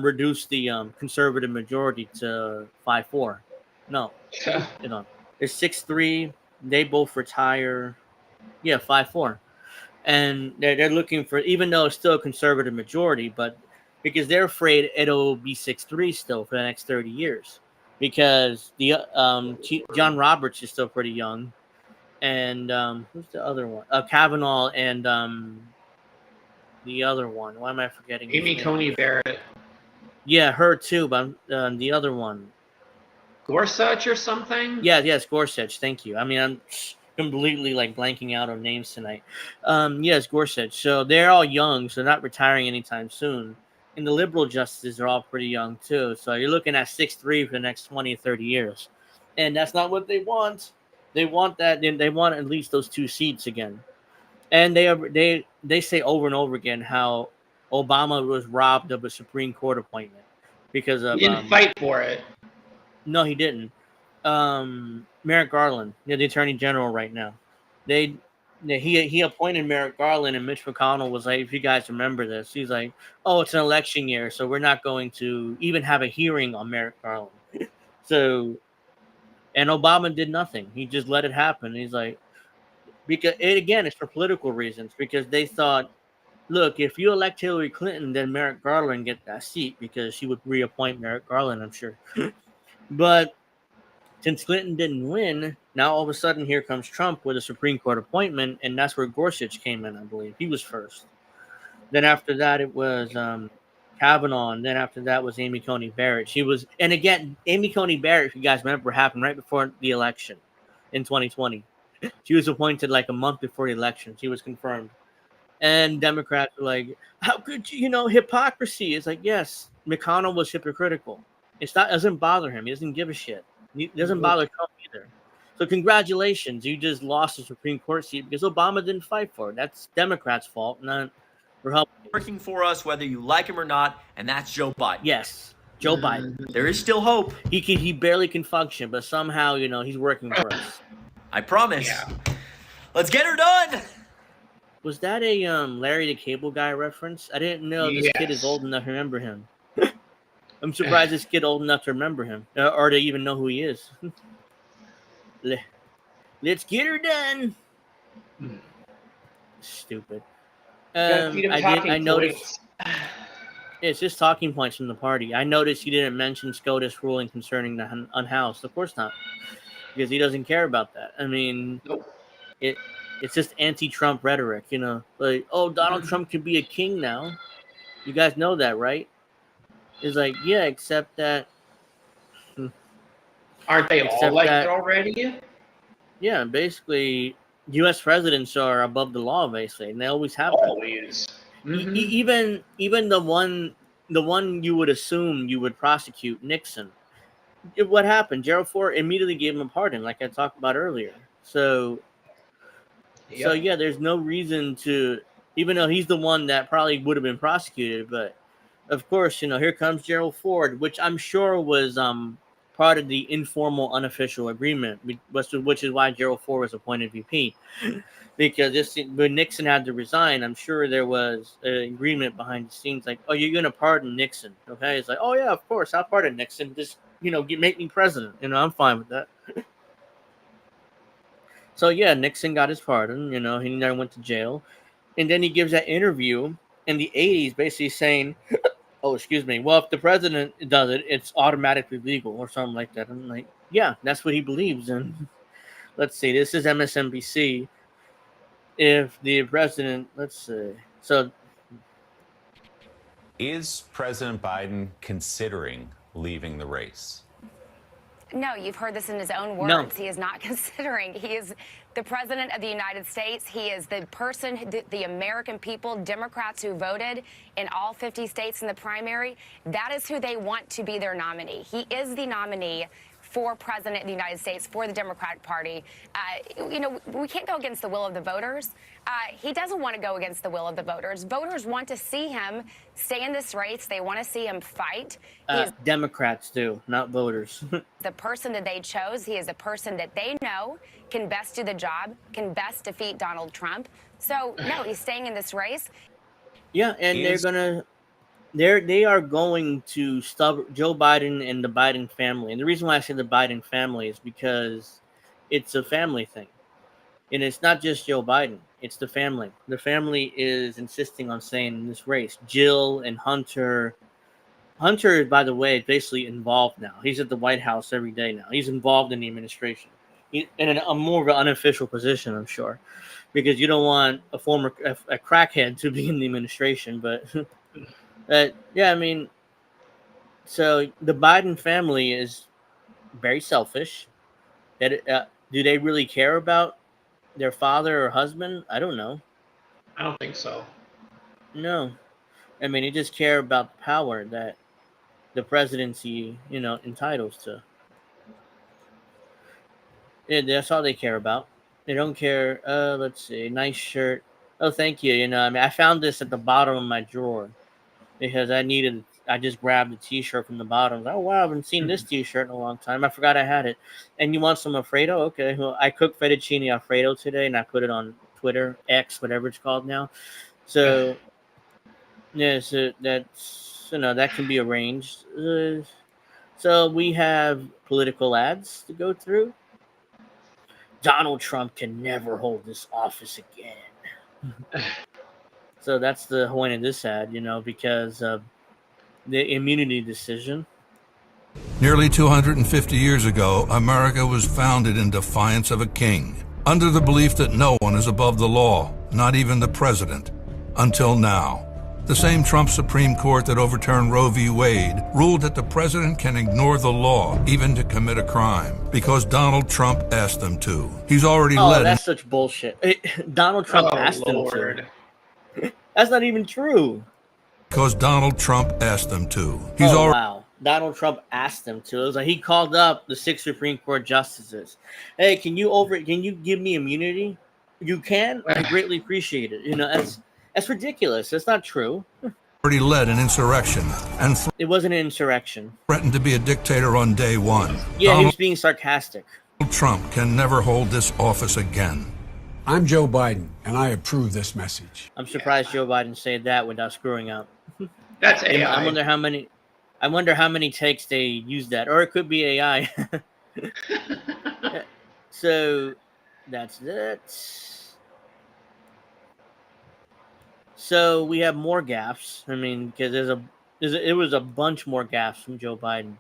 reduce the conservative majority to 5-4. No, it's 6-3. They both retire. Yeah, 5-4, and they're looking for, even though it's still a conservative majority, but because they're afraid it'll be 6-3 still for the next 30 years, because the John Roberts is still pretty young. And who's the other one? Kavanaugh and the other one. Why am I forgetting? Amy Coney Barrett. Yeah, her too, but the other one. Gorsuch or something? Yes, Gorsuch. Thank you. I mean, I'm completely like blanking out on names tonight. Yes, Gorsuch. So they're all young, so not retiring anytime soon. And the liberal justices are all pretty young too. So you're looking at 6-3 for the next 20 or 30 years. And that's not what they want. They want that. They want at least those 2 seats again, and they say over and over again how Obama was robbed of a Supreme Court appointment because of he didn't fight for it. No, he didn't. Merrick Garland, the Attorney General right now. He appointed Merrick Garland, and Mitch McConnell was like, if you guys remember this, he's like, oh, it's an election year, so we're not going to even have a hearing on Merrick Garland. So. And Obama did nothing. He just let it happen. He's like, because it's for political reasons, because they thought, look, if you elect Hillary Clinton, then Merrick Garland get that seat, because she would reappoint Merrick Garland, I'm sure. But since Clinton didn't win, now all of a sudden here comes Trump with a Supreme Court appointment, and that's where Gorsuch came in, I believe. He was first. Then after that, it was Kavanaugh, and then after that was Amy Coney Barrett. She was, and again, Amy Coney Barrett, if you guys remember, happened right before the election in 2020. She was appointed like a month before the election. She was confirmed. And Democrats were like, how could you, hypocrisy? It's like, yes, McConnell was hypocritical. It doesn't bother him. He doesn't give a shit. It doesn't bother Trump either. So congratulations, you just lost the Supreme Court seat because Obama didn't fight for it. That's Democrats' fault, not Republicans. Working for us, whether you like him or not, and that's Joe Biden. Yes, Joe Biden. There is still hope. He barely can function, but somehow, he's working for us. I promise. Yeah. Let's get her done. Was that a Larry the Cable Guy reference? I didn't know this kid is old enough to remember him. I'm surprised this kid old enough to remember him or to even know who he is. Let's get her done. Stupid. I noticed. It's just talking points from the party. I noticed he didn't mention SCOTUS ruling concerning the unhoused. Of course not, because he doesn't care about that. I mean, it's just anti-Trump rhetoric, like, oh, Donald Trump can be a king now. You guys know that, right? It's like, yeah, except that. Aren't they all like that already? Yeah, basically, U.S. presidents are above the law, basically, and they always have always. Mm-hmm. Even the one you would assume you would prosecute, Nixon. What happened? Gerald Ford immediately gave him a pardon, like I talked about earlier. So yeah, there's no reason to, even though he's the one that probably would have been prosecuted, but of course, here comes Gerald Ford, which I'm sure was part of the informal, unofficial agreement, which is why Gerald Ford was appointed VP. Because when Nixon had to resign, I'm sure there was an agreement behind the scenes, like, oh, you're going to pardon Nixon, okay? It's like, oh, yeah, of course, I'll pardon Nixon. Just, make me president. I'm fine with that. So, yeah, Nixon got his pardon. He never went to jail. And then he gives that interview in the 80s basically saying, oh, excuse me, well, if the president does it, it's automatically legal or something like that. I'm like, yeah, that's what he believes in. Let's see, this is MSNBC. If the president, let's see. So, is President Biden considering leaving the race? No, you've heard this in his own words. No. He is not considering. He is the president of the United States. He is the person, the American people, Democrats who voted in all 50 states in the primary. That is who they want to be their nominee. He is the nominee for president of the United States, for the Democratic Party. We can't go against the will of the voters. He doesn't want to go against the will of the voters. Voters want to see him stay in this race. They want to see him fight. Democrats do, not voters. The person that they chose, he is the person that they know can best do the job, can best defeat Donald Trump. So, no, he's staying in this race. Yeah, and they are going to stop Joe Biden and the Biden family. And the reason why I say the Biden family is because it's a family thing. And it's not just Joe Biden. It's the family. The family is insisting on staying in this race. Jill and Hunter. Hunter, by the way, is basically involved now. He's at the White House every day now. He's involved in the administration. In a more of an unofficial position, I'm sure. Because you don't want a crackhead to be in the administration. But... yeah, I mean, so the Biden family is very selfish. Do they really care about their father or husband? I don't know. I don't think so. No. I mean, they just care about the power that the presidency, entitles to. Yeah, that's all they care about. They don't care. Let's see. Nice shirt. Oh, thank you. I found this at the bottom of my drawer. Because I just grabbed the t-shirt from the bottom. Oh, wow, I haven't seen this t-shirt in a long time. I forgot I had it. And you want some Alfredo? Okay, well, I cooked fettuccine Alfredo today, and I put it on Twitter, X, whatever it's called now. So, yeah, so that's, that can be arranged. So we have political ads to go through. Donald Trump can never hold this office again. So that's the point of this ad, because of the immunity decision. Nearly 250 years ago, America was founded in defiance of a king, under the belief that no one is above the law, not even the president. Until now. The same Trump Supreme Court that overturned Roe v. Wade ruled that the president can ignore the law, even to commit a crime, because Donald Trump asked them to. He's already led. Oh, that's such bullshit. Donald Trump asked them to. That's not even true. Because Donald Trump asked them to. Wow. Donald Trump asked them to. It was like he called up the 6 Supreme Court justices. Hey, can you give me immunity? You can? I greatly appreciate it. You know, that's ridiculous. That's not true. Already led an insurrection and it wasn't an insurrection. Threatened to be a dictator on day one. Yeah, he was being sarcastic. Donald Trump can never hold this office again. I'm Joe Biden, and I approve this message. I'm surprised Joe Biden said that without screwing up. That's AI. I wonder how many takes they use that, or it could be AI. So that's it. So we have more gaffes. I mean, because it was a bunch more gaffes from Joe Biden,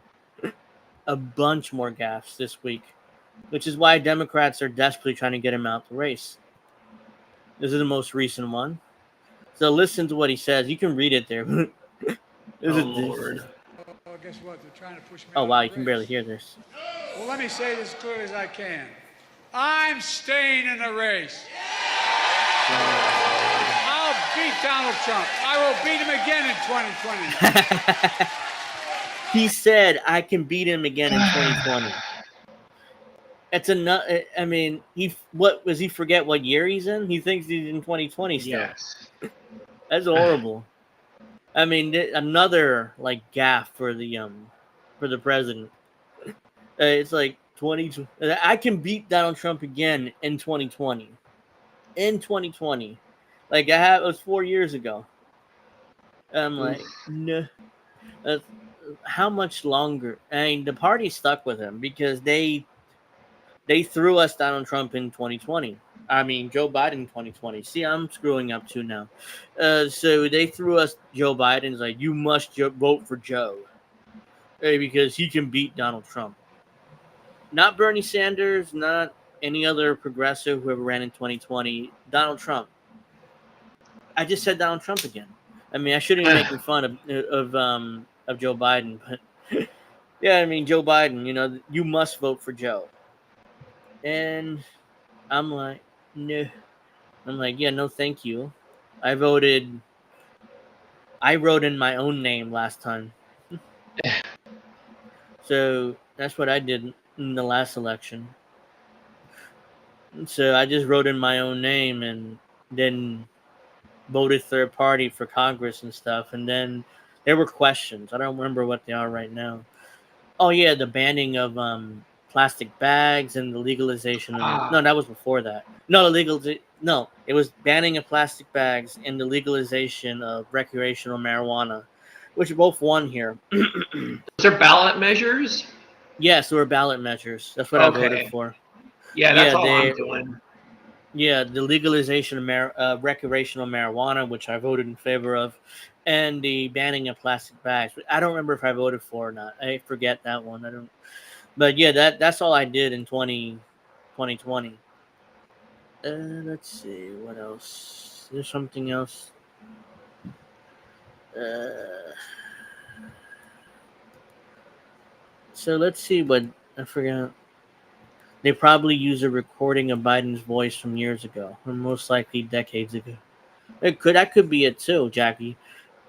a bunch more gaffes this week, which is why Democrats are desperately trying to get him out the race. This is the most recent one. So listen to what he says. You can read it there. Lord. Well, guess what? They're trying to push me. Oh wow, you can barely hear this. Well, let me say this as clearly as I can. I'm staying in the race. I'll beat Donald Trump. I will beat him again in 2020. He said, "I can beat him again in 2020." It's enough. I mean, he forget what year he's in? He thinks he's in 2020 still. Yes. That's horrible. I mean, another like gaffe for the president. It's like 20. I can beat Donald Trump again in 2020. In 2020, like it was 4 years ago. I'm like, no. How much longer? I mean, the party stuck with him because they threw us Donald Trump in 2020. I mean, Joe Biden in 2020. See, I'm screwing up too now. So they threw us Joe Biden. It's like, you must vote for Joe because he can beat Donald Trump. Not Bernie Sanders, not any other progressive whoever ran in 2020. Donald Trump. I just said Donald Trump again. I mean, I shouldn't be making fun of Joe Biden, but yeah, I mean, Joe Biden, you know, you must vote for Joe. And I'm like, no. I'm like, yeah, no, thank you. I wrote in my own name last time. So that's what I did in the last election. So I just wrote in my own name and then voted third party for Congress and stuff. And then there were questions. I don't remember what they are right now. Oh, yeah, the banning of plastic bags and the legalization of no, that was before that. No, it was banning of plastic bags and the legalization of recreational marijuana, which both won here. Those are ballot measures? Yes, they were ballot measures. That's what I voted for. Yeah, that's all I'm doing. Yeah, the legalization of recreational marijuana, which I voted in favor of, and the banning of plastic bags. I don't remember if I voted for or not. I forget that one. I don't. But yeah, that's all I did in 2020. Let's see what else. There's something else. So let's see what I forgot. They probably use a recording of Biden's voice from years ago, or most likely decades ago. That could be it too, Jackie.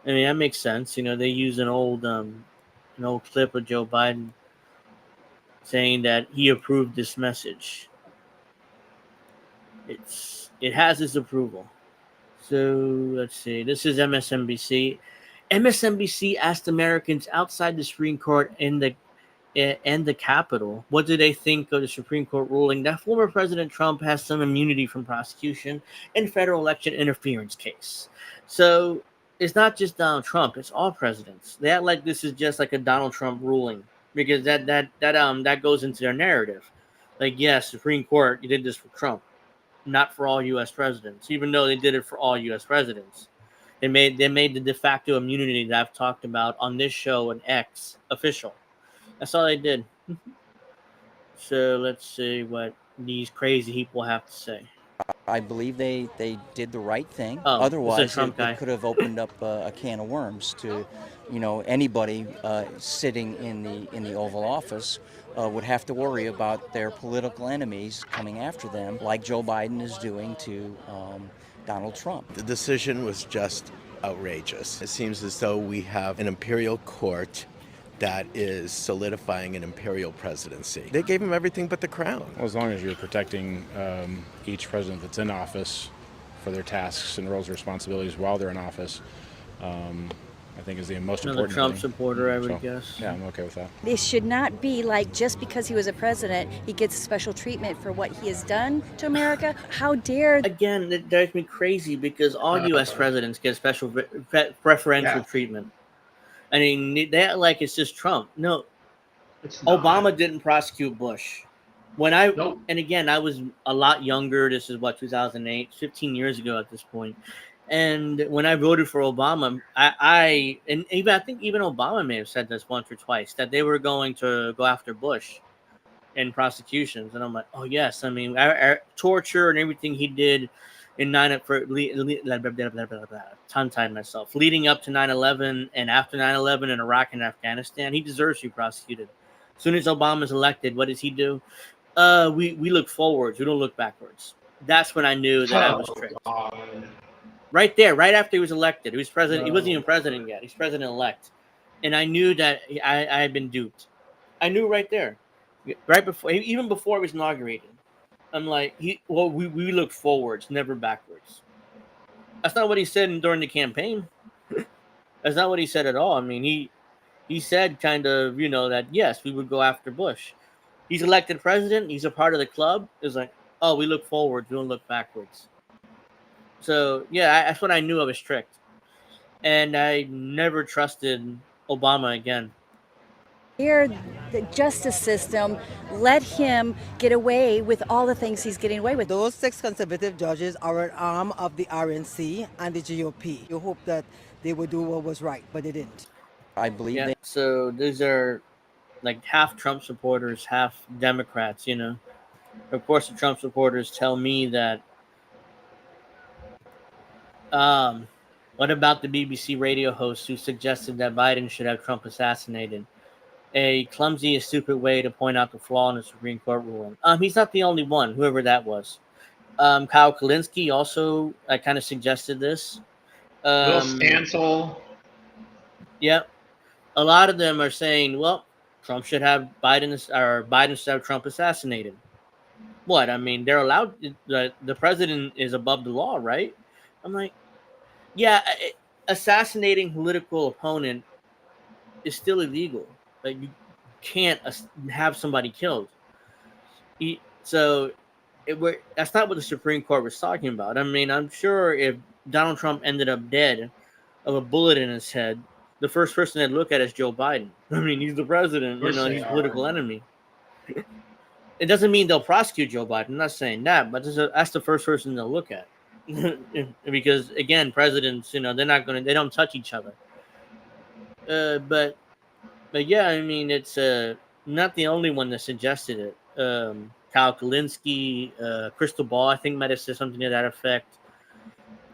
I mean, that makes sense. You know, they use an old clip of Joe Biden saying that he approved this message. It has his approval. So let's see. This is MSNBC. MSNBC asked Americans outside the Supreme Court and the Capitol, what do they think of the Supreme Court ruling that former President Trump has some immunity from prosecution in federal election interference case? So it's not just Donald Trump; it's all presidents. They act like this is just like a Donald Trump ruling because that goes into their narrative. Like, yes, Supreme Court, you did this for Trump, not for all U.S. presidents. Even though they did it for all U.S. presidents, they made the de facto immunity that I've talked about on this show and X official. That's all they did. So let's see what these crazy people have to say. I believe they did the right thing. Oh, it's a Otherwise, Trump guy. it could have opened up a can of worms to, anybody sitting in the Oval Office would have to worry about their political enemies coming after them, like Joe Biden is doing to Donald Trump. The decision was just outrageous. It seems as though we have an imperial court that is solidifying an imperial presidency. They gave him everything but the crown. Well, as long as you're protecting each president that's in office for their tasks and roles and responsibilities while they're in office, I think is the most Another important Trump thing. supporter, I would guess. Yeah, I'm okay with that. It should not be like just because he was a president, he gets special treatment for what he has done to America. How dare... Again, it drives me crazy because all U.S. presidents get special preferential treatment. I mean, they act like it's just Trump. No, Obama didn't prosecute Bush. When and again, I was a lot younger. This is 2008, 15 years ago at this point. And when I voted for Obama, I think even Obama may have said this once or twice, that they were going to go after Bush in prosecutions. And I'm like, oh yes, I mean, torture and everything he did in tongue-tied myself, leading up to 9/11 and after 9/11 in Iraq and Afghanistan, he deserves to be prosecuted. As soon as Obama's elected, what does he do? We look forwards, we don't look backwards. That's when I knew that I was tricked. Right there, right after he was elected. He was president. He wasn't even president yet. He's president-elect. And I knew that I had been duped. I knew right there. Right before, even before it was inaugurated. I'm like, we look forwards, never backwards. That's not what he said during the campaign. That's not what he said at all. I mean, he said kind of, that, yes, we would go after Bush. He's elected president. He's a part of the club. It's like, oh, we look forward. We don't look backwards. So, yeah, that's when I knew I was tricked. And I never trusted Obama again. Here, the justice system let him get away with all the things he's getting away with. Those 6 conservative judges are an arm of the RNC and the GOP. You hope that they would do what was right, but they didn't. I believe So these are like half Trump supporters, half Democrats, Of course, the Trump supporters tell me that what about the BBC radio host who suggested that Biden should have Trump assassinated? A clumsy and stupid way to point out the flaw in the Supreme Court ruling. He's not the only one, whoever that was. Kyle Kalinske also kind of suggested this. Bill Stansel. Yep. A lot of them are saying, well, Trump should have Biden should have Trump assassinated. What? I mean, they're allowed, the president is above the law, right? I'm like, yeah, assassinating political opponent is still illegal. Like, you can't have somebody killed. That's not what the Supreme Court was talking about. I mean, I'm sure if Donald Trump ended up dead of a bullet in his head, the first person they'd look at is Joe Biden. I mean, he's the president, he's a political enemy. It doesn't mean they'll prosecute Joe Biden. I'm not saying that, but that's the first person they'll look at. Because, again, presidents, they don't touch each other. But yeah, I mean, it's not the only one that suggested it. Kyle Kalinske, Crystal Ball, I think, might have said something to that effect.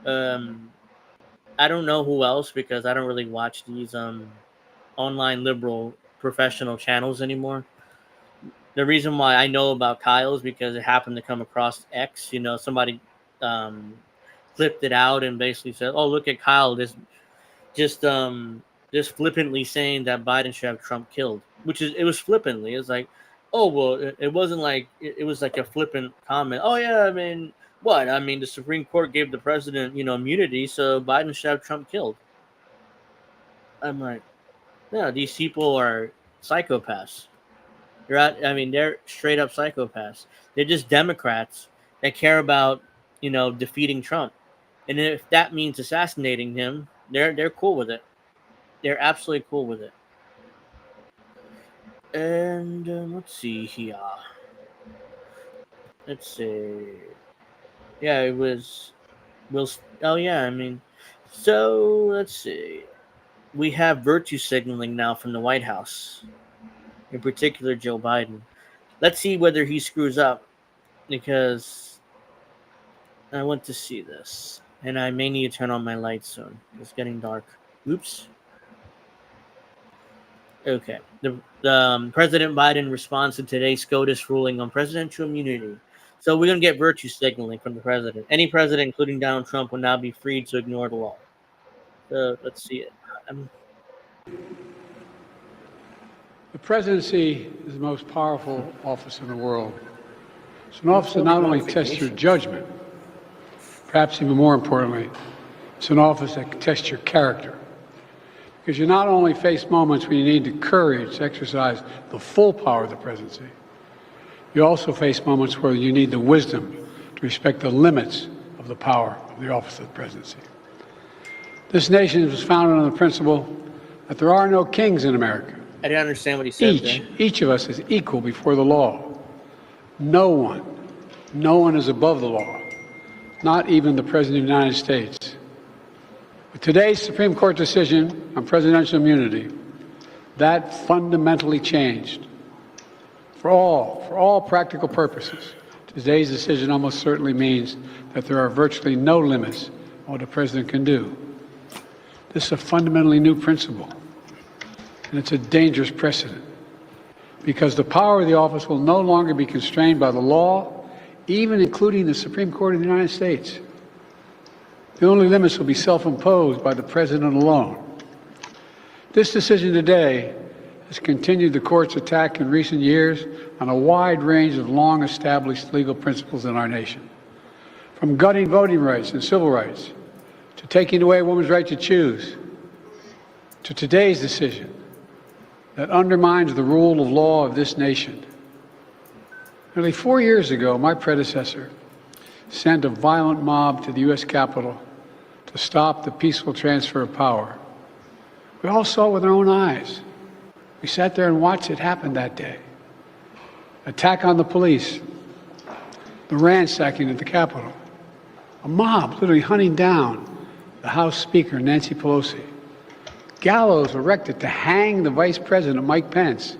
I don't know who else because I don't really watch these online liberal professional channels anymore. The reason why I know about Kyle is because it happened to come across X. Somebody clipped it out and basically said, "Oh, look at Kyle, just flippantly saying that Biden should have Trump killed," it was flippantly. It's like, oh, well, it wasn't like, it was like a flippant comment. Oh, yeah, I mean, what? I mean, the Supreme Court gave the president, immunity, so Biden should have Trump killed. I'm like, no, these people are psychopaths. They're straight up psychopaths. They're just Democrats that care about, defeating Trump. And if that means assassinating him, they're cool with it. They're absolutely cool with it. And let's see here. Let's see. Yeah, it was. Oh yeah, I mean. So let's see. We have virtue signaling now from the White House. In particular, Joe Biden. Let's see whether he screws up, because I want to see this. And I may need to turn on my lights soon. It's getting dark. Oops. Okay. President Biden responds to today's SCOTUS ruling on presidential immunity. So we're going to get virtue signaling from the president. Any president, including Donald Trump, will now be free to ignore the law. So let's see it. The presidency is the most powerful office in the world. It's an office that not only tests your judgment, perhaps even more importantly, it's an office that tests your character. Because you not only face moments when you need the courage to exercise the full power of the presidency, you also face moments where you need the wisdom to respect the limits of the power of the office of the presidency. This nation was founded on the principle that there are no kings in America. I didn't understand what he said. Each of us is equal before the law. No one is above the law, not even the President of the United States. With today's Supreme Court decision on presidential immunity, that fundamentally changed. For all practical purposes, today's decision almost certainly means that there are virtually no limits on what a president can do. This is a fundamentally new principle, and it's a dangerous precedent, because the power of the office will no longer be constrained by the law, even including the Supreme Court of the United States. The only limits will be self-imposed by the president alone. This decision today has continued the court's attack in recent years on a wide range of long-established legal principles in our nation, from gutting voting rights and civil rights, to taking away a woman's right to choose, to today's decision that undermines the rule of law of this nation. Nearly 4 years ago, my predecessor sent a violent mob to the U.S. Capitol to stop the peaceful transfer of power. We all saw it with our own eyes. We sat there and watched it happen that day. Attack on the police, the ransacking at the Capitol, a mob literally hunting down the House Speaker, Nancy Pelosi, gallows erected to hang the Vice President, Mike Pence.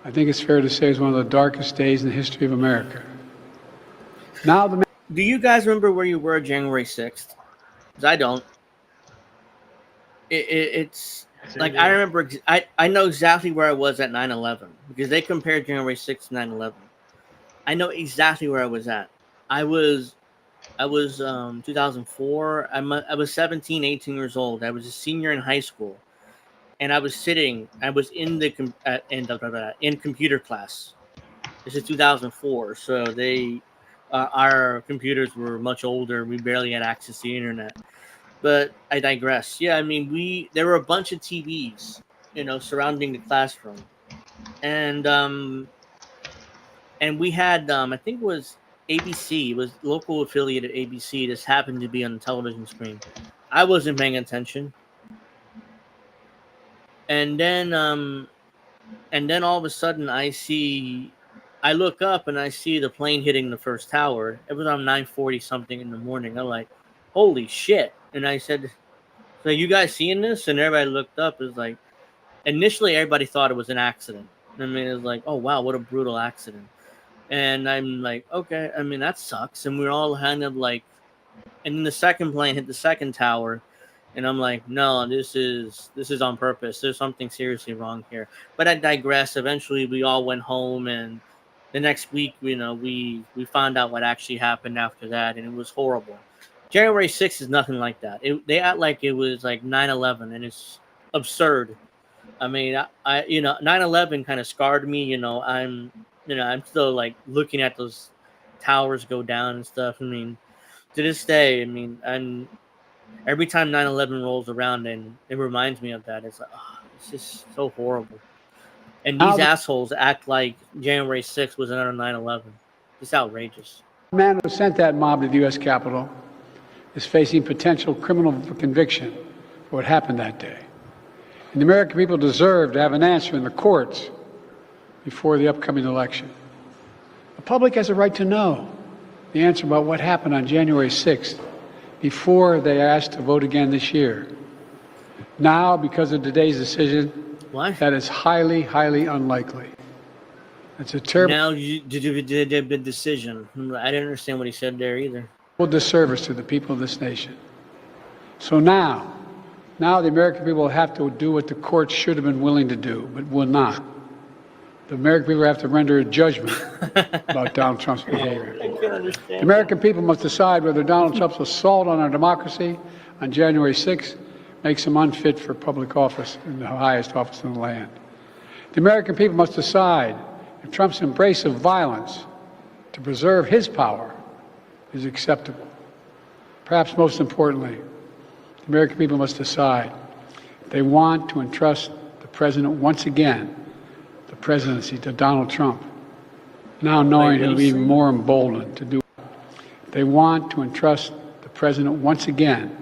I think it's fair to say it's one of the darkest days in the history of America. Now, do you guys remember where you were January 6th? Because I don't. It's like, I remember, I know exactly where I was at 9/11, because they compared January 6th to 9/11. I know exactly where I was at. I was 2004. I was 17, 18 years old. I was a senior in high school, and I was in the in computer class. This is 2004, so our computers were much older. We barely had access to the internet. But I digress. Yeah, I mean, there were a bunch of TVs, surrounding the classroom, and we had I think it was ABC. It was local affiliate of ABC. This happened to be on the television screen. I wasn't paying attention, and then all of a sudden I look up and I see the plane hitting the first tower. It was on 9:40 something in the morning. I'm like, holy shit. And I said, so you guys seeing this? And everybody looked up. It was like, initially everybody thought it was an accident. I mean, it was like, oh wow, what a brutal accident. And I'm like, okay, I mean, that sucks. And we're all kind of like, and then the second plane hit the second tower. And I'm like, no, this is on purpose. There's something seriously wrong here. But I digress. Eventually we all went home, and the next week, we found out what actually happened after that, and it was horrible. January 6th is nothing like that. They act like it was like 9/11, and it's absurd. I mean, 9/11 kind of scarred me. I'm still like looking at those towers go down and stuff. I mean, to this day, I mean, every time 9/11 rolls around, and it reminds me of that. It's like, it's just so horrible. And these assholes act like January 6th was another 9/11. It's outrageous. The man who sent that mob to the U.S. Capitol is facing potential criminal conviction for what happened that day. And the American people deserve to have an answer in the courts before the upcoming election. The public has a right to know the answer about what happened on January 6th before they are asked to vote again this year. Now, because of today's decision, that is highly, highly unlikely. It's a terrible Now you did the decision. I didn't understand what he said there either. disservice to the people of this nation. So now the American people have to do what the courts should have been willing to do, but will not. The American people have to render a judgment about Donald Trump's behavior. I can't understand. The American people must decide whether Donald Trump's assault on our democracy on January 6th makes him unfit for public office in the highest office in the land. The American people must decide if Trump's embrace of violence to preserve his power is acceptable. Perhaps most importantly, the American people must decide if they want to entrust the president once again, the presidency, to Donald Trump, now knowing he'll be even more emboldened to do it. They want to entrust the president once again.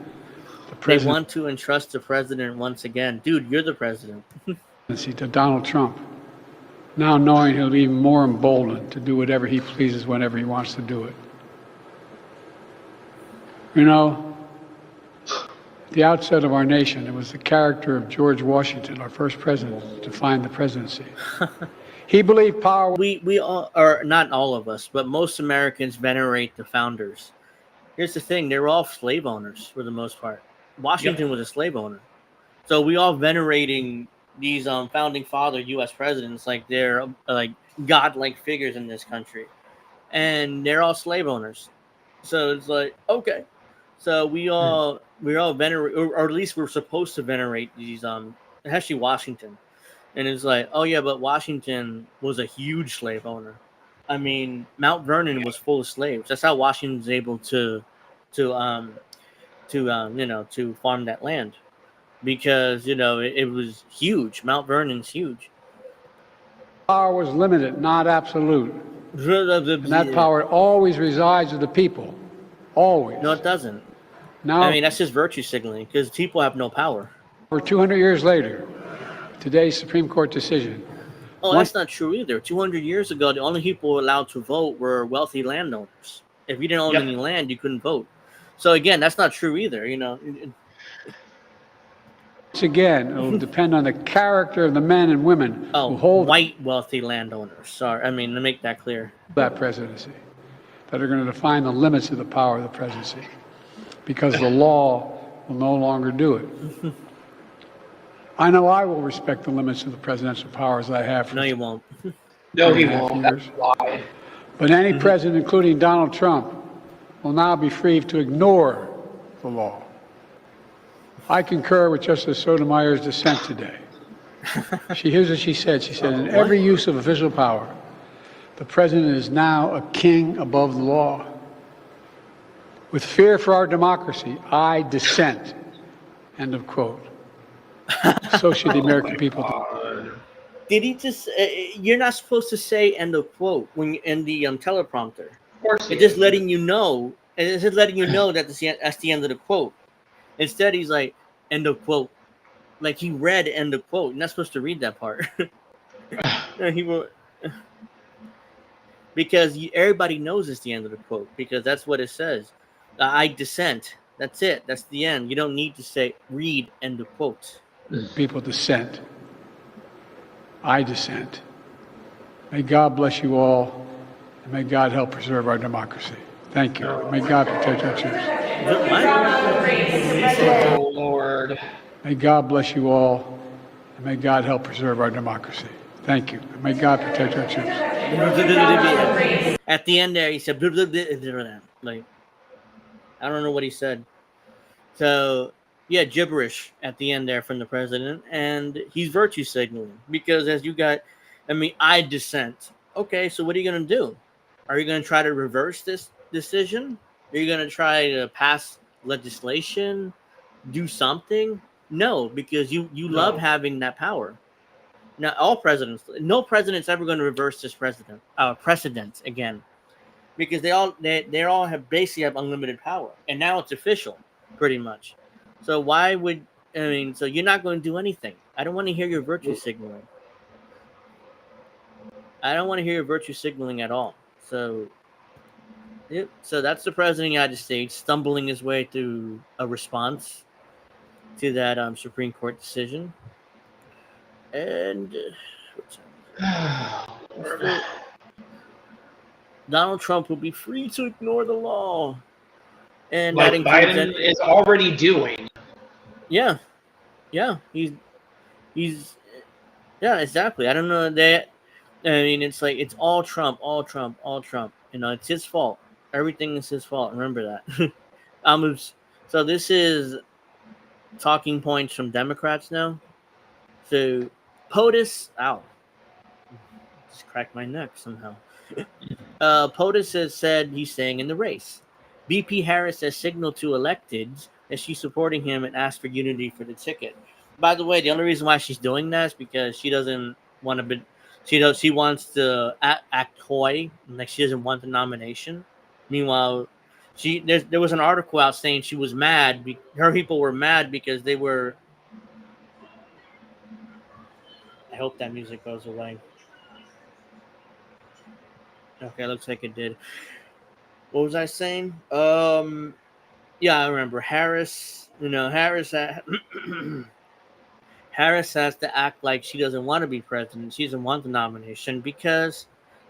They want to entrust the president once again. Dude, you're the president. To Donald Trump, now knowing he'll be even more emboldened to do whatever he pleases whenever he wants to do it. You know, at the outset of our nation, it was the character of George Washington, our first president, to find the presidency. He believed power. We all, or not all of us, but most Americans venerate the founders. Here's the thing: they're all slave owners for the most part. Washington was a slave owner, so we all venerating these founding father U.S. presidents like they're like godlike figures in this country, and they're all slave owners. So it's like, okay, so we all venerate, or at least we're supposed to venerate these especially Washington. And it's like, oh yeah, but Washington was a huge slave owner. I mean, Mount Vernon was full of slaves. That's how Washington was able to farm that land, because it was huge. Mount Vernon's huge. Power was limited, not absolute. And that power always resides with the people. Always. No, it doesn't. Now, I mean, that's just virtue signaling, because people have no power. Over 200 years later, today's Supreme Court decision. Oh, that's not true either. 200 years ago, the only people allowed to vote were wealthy landowners. If you didn't own any land, you couldn't vote. So again, that's not true either. Once again, it will depend on the character of the men and women who hold white wealthy landowners. Sorry, I mean, to make that clear. That presidency, that are going to define the limits of the power of the presidency, because the law will no longer do it. I know I will respect the limits of the presidential powers I have. No, you won't. No, he won't. That's why. But any president, including Donald Trump, will now be free to ignore the law. I concur with Justice Sotomayor's dissent today. Here's what she said. She said, in every use of official power, the president is now a king above the law. With fear for our democracy, I dissent. End of quote. So should the American people do. Did he just? You're not supposed to say "end of quote" when in the teleprompter. Of course, it's just letting you know. It's just letting you know that that's the end of the quote. Instead, he's like "end of quote," like he read "end of quote." You're not supposed to read that part. He wrote, because everybody knows it's the end of the quote, because that's what it says. I dissent. That's it. That's the end. You don't need to say read "end of quote." People dissent. I dissent. May God bless you all, and may God help preserve our democracy. Thank you. May God protect our troops. Oh, Lord. May God bless you all, and may God help preserve our democracy. Thank you. May God protect our troops. At the end there, he said, blah, blah, blah, blah, like, I don't know what he said. So, yeah, gibberish at the end there from the president, and he's virtue signaling, because I dissent. Okay, so what are you going to do? Are you going to try to reverse this decision? Are you going to try to pass legislation, do something? No, because you love having that power. Now, no president's ever going to reverse this precedent again, because they all have basically have unlimited power, and now it's official, pretty much. So so you're not going to do anything. I don't want to hear your virtue signaling. I don't want to hear your virtue signaling at all. So, yep. So that's the president of the United States stumbling his way through a response to that Supreme Court decision. And Donald Trump will be free to ignore the law, and like that includes Biden is already doing. Yeah, he's yeah, exactly. I don't know that. I mean, it's like it's all Trump, all Trump, all Trump. It's his fault. Everything is his fault. Remember that. So this is talking points from Democrats now. So POTUS, just cracked my neck somehow. POTUS has said he's staying in the race. BP Harris has signaled to electeds that she's supporting him and asked for unity for the ticket. By the way, the only reason why she's doing that is because she doesn't want to be. She wants to act coy, like she doesn't want the nomination. Meanwhile, there was an article out saying she was mad. Her people were mad because they were. I hope that music goes away. Okay, looks like it did. What was I saying? Yeah, I remember Harris. Harris has to act like she doesn't want to be president. She doesn't want the nomination because,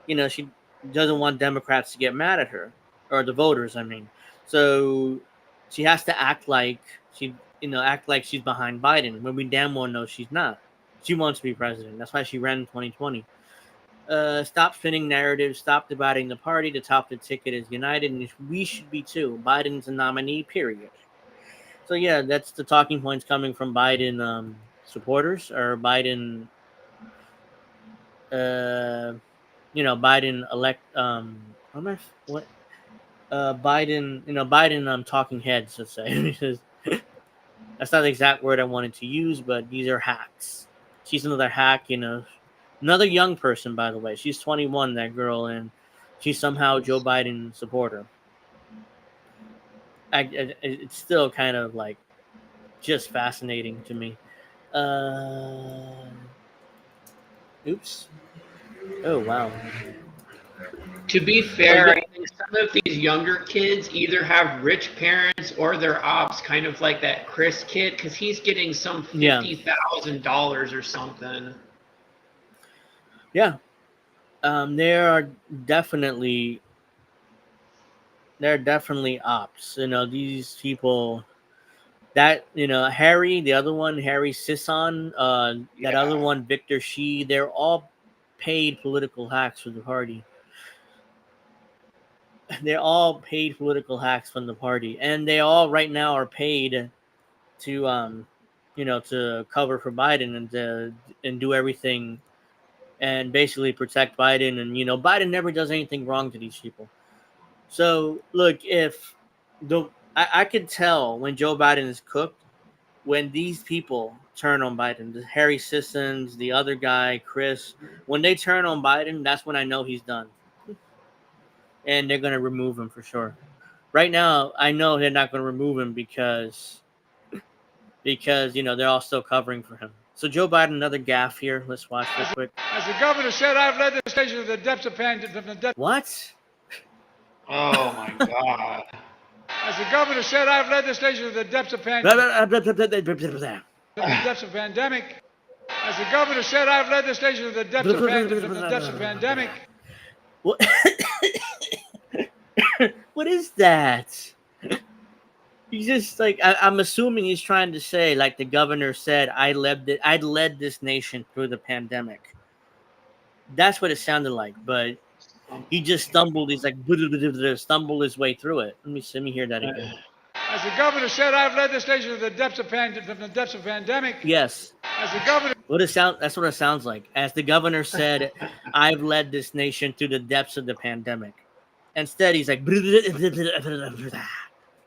she doesn't want Democrats to get mad at her, or the voters. I mean, so she has to act like she's behind Biden when we damn well know she's not. She wants to be president. That's why she ran in 2020. Stop spinning narratives. Stop dividing the party. The top of the ticket is united, and we should be too. Biden's a nominee. Period. So yeah, that's the talking points coming from Biden supporters or Biden. Biden elect. What? Biden. Biden. Talking heads. Let's say because that's not the exact word I wanted to use, but these are hacks. She's another hack. Another young person, by the way. She's 21, that girl, and she's somehow Joe Biden supporter. It's still kind of like just fascinating to me. Oops. Oh, wow. To be fair, I think some of these younger kids either have rich parents or they're ops, kind of like that Chris kid, because he's getting some $50,000 or something. Yeah. There are definitely ops. These people that Harry, the other one, Harry Sisson, that other one, Victor Shi, they're all paid political hacks for the party. They're all paid political hacks from the party, and they all right now are paid to to cover for Biden and do everything and basically protect Biden. And Biden never does anything wrong to these people. So look, if I could tell when Joe Biden is cooked when these people turn on Biden, the Harry Sissons, the other guy, Chris, when they turn on Biden, that's when I know he's done. And they're going to remove him for sure. Right now, I know they're not going to remove him because they're all still covering for him. So Joe Biden, another gaffe here. Let's watch real quick. As the governor said, I've led the nation to the depths of pandemic. What? Oh my God. As the governor said, I've led this nation to the depths of pandemic. As the governor said, I've led this nation to the depths of pandemic. What? What is that? He's just like I'm assuming he's trying to say, like the governor said, I led this nation through the pandemic. That's what it sounded like, but he just stumbled. He's like stumbled his way through it. Let me hear that again. As the governor said, I've led this nation to the depths of pandemic. Yes. As the governor. That's what it sounds like. As the governor said, I've led this nation through the depths of the pandemic. Instead, he's like,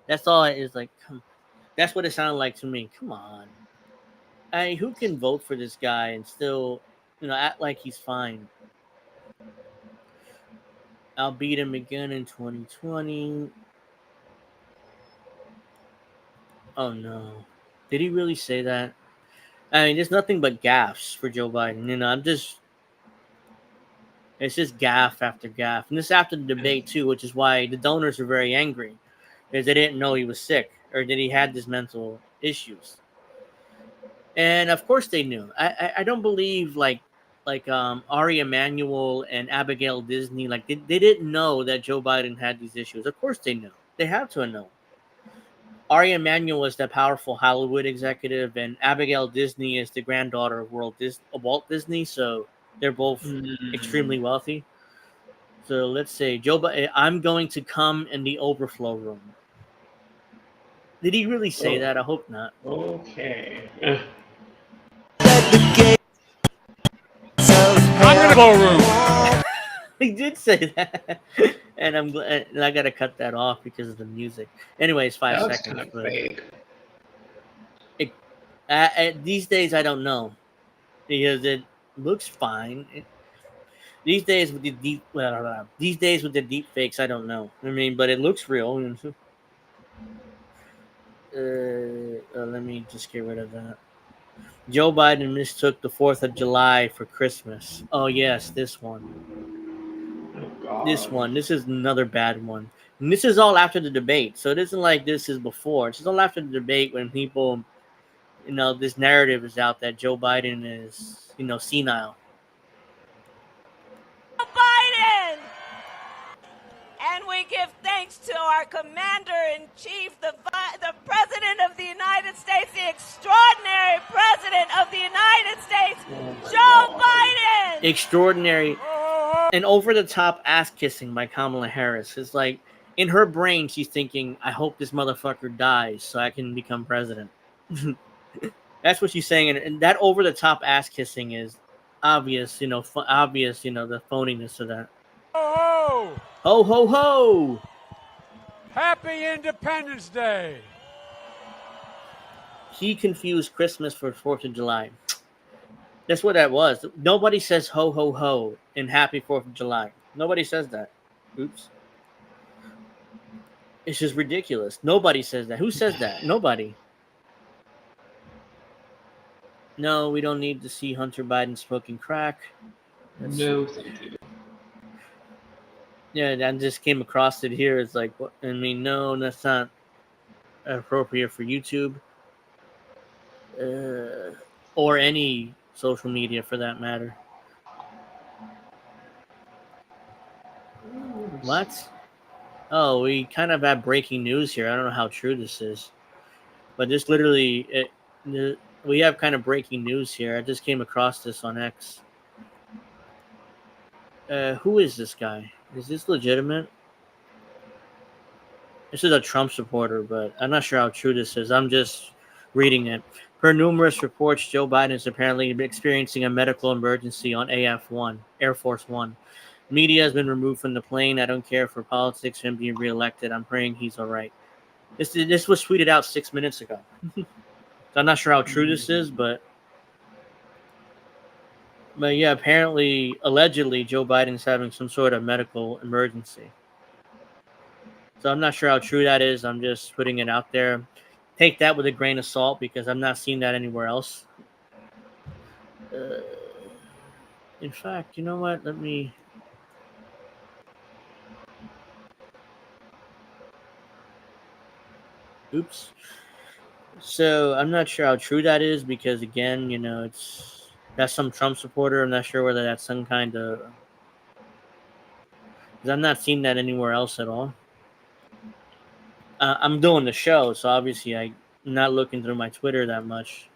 that's all it is. Like, that's what it sounded like to me. Come on. Who can vote for this guy and still, act like he's fine? I'll beat him again in 2020. Oh, no. Did he really say that? I mean, there's nothing but gaffes for Joe Biden. It's just gaffe after gaffe. And this after the debate, too, which is why the donors are very angry. Because they didn't know he was sick or that he had these mental issues. And, of course, they knew. I don't believe, like, like Ari Emanuel and Abigail Disney, like they didn't know that Joe Biden had these issues. Of course they know. They have to know. Ari Emanuel is the powerful Hollywood executive, and Abigail Disney is the granddaughter of Walt Disney. So they're both extremely wealthy. So let's say Joe Biden, I'm going to come in the overflow room. Did he really say that? I hope not. Okay. I'm in the overflow room. He did say that, and I'm glad. And I got to cut that off because of the music. Anyways, 5 That was seconds. kind of fake. These days, I don't know because it looks fine. These days with the deep fakes, I don't know. I mean, but it looks real. Let me just get rid of that. Joe Biden mistook the 4th of July for Christmas. Oh yes, this one. This one. This is another bad one. And this is all after the debate. So it isn't like this is before. It's all after the debate when people, this narrative is out that Joe Biden is, senile. Biden! And we give thanks to our Commander-in-Chief, the President of the United States, the extraordinary President of the United States, Joe Biden! Extraordinary and over-the-top ass-kissing by Kamala Harris. It's like, in her brain, she's thinking, I hope this motherfucker dies so I can become president. That's what she's saying. And that over-the-top ass-kissing is obvious, the phoniness of that. Ho, ho! Ho, ho, ho! Happy Independence Day! He confused Christmas for 4th of July. That's what that was. Nobody says ho, ho, ho in Happy 4th of July. Nobody says that. Oops. It's just ridiculous. Nobody says that. Who says that? Nobody. No, we don't need to see Hunter Biden smoking crack. No, thank you. Yeah, I just came across it here. It's like, I mean, no, that's not appropriate for YouTube or any social media for that matter. What? Oh, we kind of have breaking news here. I don't know how true this is, but this literally, we have kind of breaking news here. I just came across this on X. Who is this guy? Is this legitimate? This is a Trump supporter, but I'm not sure how true this is. I'm just reading it. Per numerous reports, Joe Biden is apparently experiencing a medical emergency on AF-1, Air Force One. Media has been removed from the plane. I don't care for politics, him being reelected. I'm praying he's all right. This was tweeted out 6 minutes ago. So I'm not sure how true this is, but yeah, apparently, allegedly, Joe Biden's having some sort of medical emergency. So I'm not sure how true that is. I'm just putting it out there. Take that with a grain of salt because I'm not seeing that anywhere else. In fact, you know what? Let me... Oops. So I'm not sure how true that is because, again, that's some Trump supporter. I'm not sure whether that's some kind of... Because I'm not seeing that anywhere else at all. I'm doing the show, so obviously I'm not looking through my Twitter that much.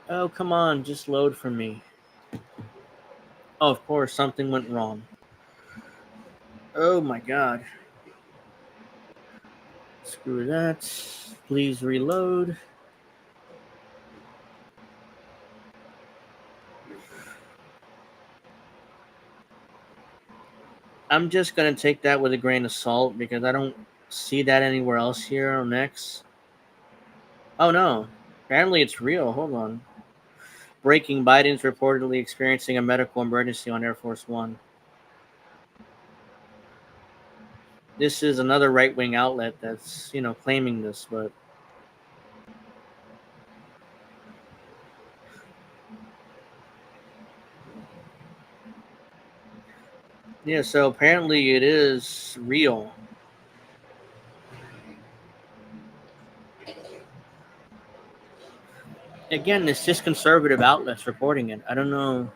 Oh, come on, just load for me. Oh, of course, something went wrong. Oh my god. Screw that. Please reload. I'm just going to take that with a grain of salt because I don't see that anywhere else here on X. Oh no. Apparently it's real. Hold on. Breaking: Biden's reportedly experiencing a medical emergency on Air Force One. This is another right-wing outlet that's, claiming this, but yeah, so apparently it is real. again, it's just conservative outlets reporting it. I don't know.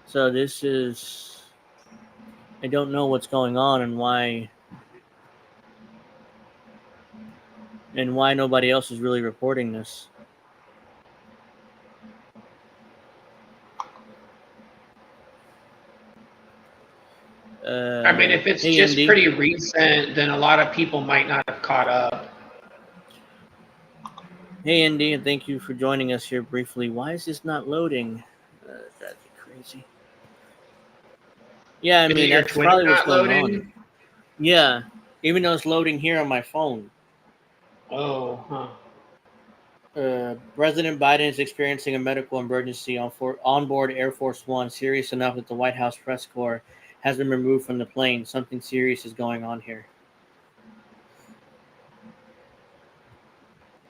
So this is, I don't know what's going on and why nobody else is really reporting this. I mean, if it's just Andy. pretty recent, then a lot of people might not have caught up. Hey, Andy, and thank you for joining us here briefly. Why is this not loading? Drives me crazy. Yeah, I mean, that's probably what's going on. Yeah, even though it's loading here on my phone. Oh, huh. President Biden is experiencing a medical emergency on board Air Force One, serious enough that the White House press corps has been removed from the plane. Something serious is going on here.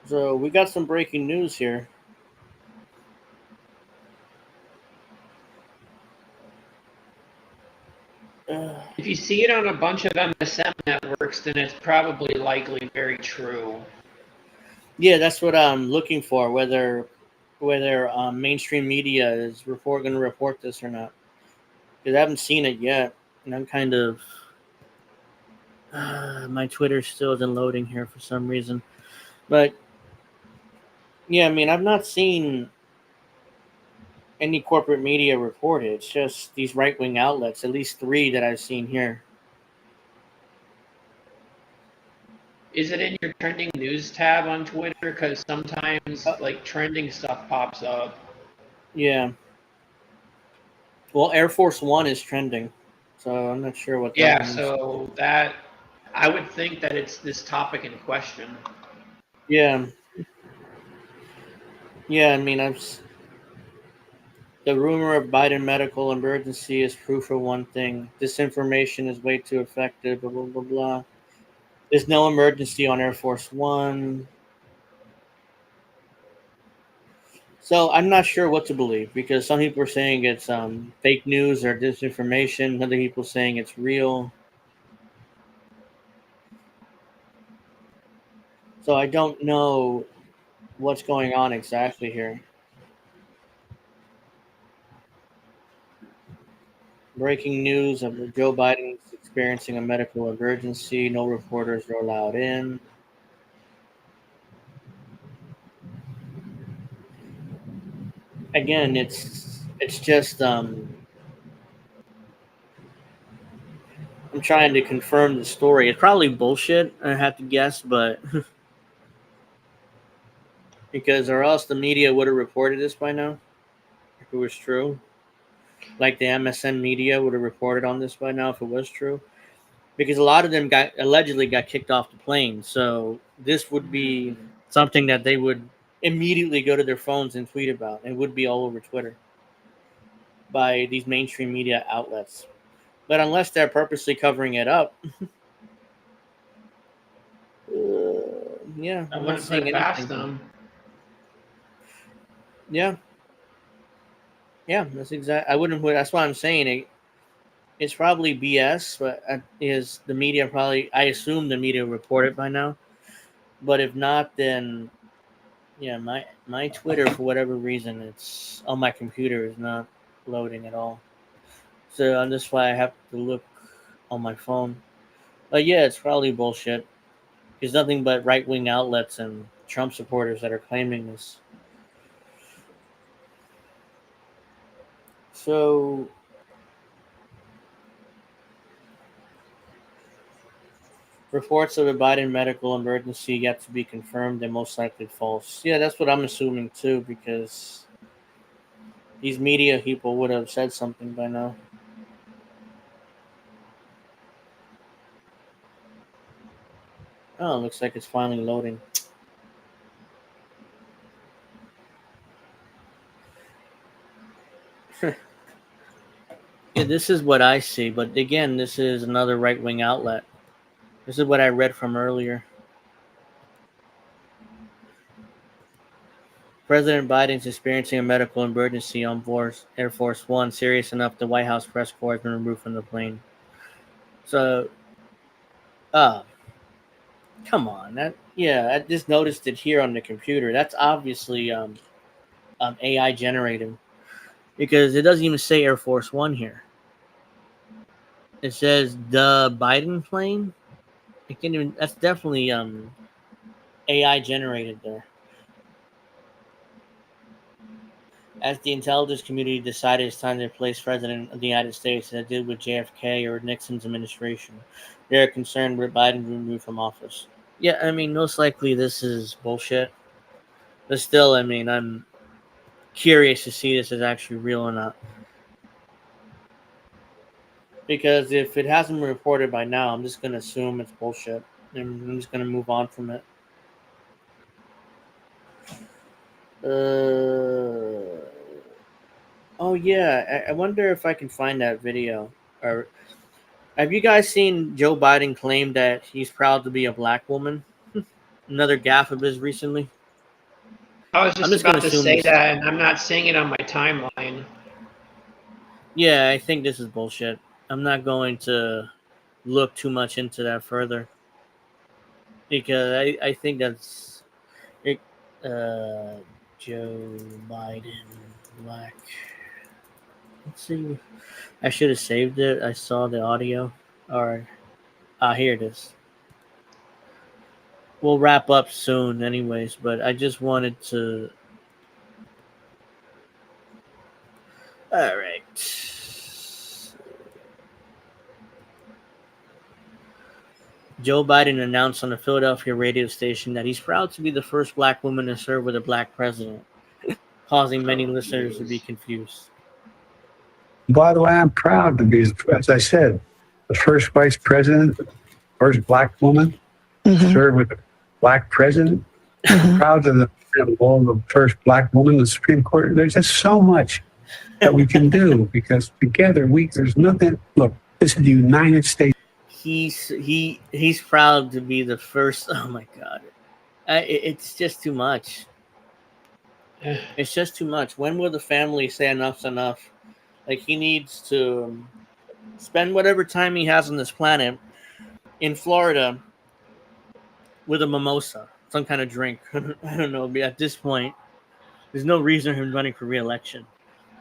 So we got some breaking news here. If you see it on a bunch of MSM networks, then it's probably likely very true. Yeah, that's what I'm looking for. Whether mainstream media is going to report this or not, because I haven't seen it yet, and I'm kind of my Twitter still isn't loading here for some reason. But yeah, I mean, I've not seen any corporate media report it. It's just these right-wing outlets, at least 3 that I've seen here. Is it in your trending news tab on Twitter? Because sometimes like trending stuff pops up. Yeah. Well, Air Force One is trending, so I'm not sure what that Yeah, means. so that I would think that it's this topic in question. Yeah. Yeah, I mean, the rumor of Biden medical emergency is proof of one thing. Disinformation is way too effective, blah, blah, blah, blah. There's no emergency on Air Force One. So I'm not sure what to believe, because some people are saying it's fake news or disinformation. Other people saying it's real. So I don't know what's going on exactly here. Breaking news of Joe Biden is experiencing a medical emergency. No reporters are allowed in. Again, it's just I'm trying to confirm the story. It's probably bullshit, I have to guess, but because or else the media would have reported this by now if it was true. Like the MSN media would have reported on this by now if it was true. Because a lot of them allegedly got kicked off the plane. So this would be something that they would immediately go to their phones and tweet about. It would be all over Twitter by these mainstream media outlets. But unless they're purposely covering it up, yeah, I I'm not wouldn't seeing put it past anything. them. Yeah, that's exact. I wouldn't put. That's why I'm saying it's probably BS. But is the media probably? I assume the media reported by now. But if not, then yeah, my Twitter for whatever reason it's on my computer is not loading at all. So that's why I have to look on my phone. But yeah, it's probably bullshit. There's nothing but right wing outlets and Trump supporters that are claiming this. So reports of a Biden medical emergency yet to be confirmed and most likely false. Yeah, that's what I'm assuming too, because these media people would have said something by now. Oh, looks like it's finally loading. Yeah, this is what I see, but again, this is another right-wing outlet. This is what I read from earlier. President Biden is experiencing a medical emergency on board Air Force One, serious enough the White House press corps has been removed from the plane. So, Come on, I just noticed it here on the computer. That's obviously AI generated because it doesn't even say Air Force One here. It says the Biden plane. It can't even. That's definitely AI generated there. As the intelligence community decided it's time to replace President of the United States, as it did with JFK or Nixon's administration, they are concerned with Biden removed from office. Yeah, I mean, most likely this is bullshit. But still, I mean, I'm curious to see this is actually real or not. Because if it hasn't been reported by now, I'm just going to assume it's bullshit. And I'm just going to move on from it. Oh, yeah. I wonder if I can find that video. Or have you guys seen Joe Biden claim that he's proud to be a black woman? Another gaffe of his recently. I was just about to say that, and I'm not seeing it on my timeline. Yeah, I think this is bullshit. I'm not going to look too much into that further because I think that's it. Joe Biden black. Let's see. I should have saved it. I saw the audio. All right. Here it is. We'll wrap up soon, anyways. But I just wanted to. All right. Joe Biden announced on a Philadelphia radio station that he's proud to be the first black woman to serve with a black president, causing many listeners to be confused. By the way, I'm proud to be, as I said, the first vice president, first black woman to serve with a black president. I'm proud of the first black woman in the Supreme Court. There's just so much that we can do because together there's nothing. Look, this is the United States. He's proud to be the first. Oh my God, it's just too much. It's just too much. When will the family say enough's enough? Like he needs to spend whatever time he has on this planet in Florida with a mimosa, some kind of drink. I don't know. But at this point, there's no reason for him running for re-election.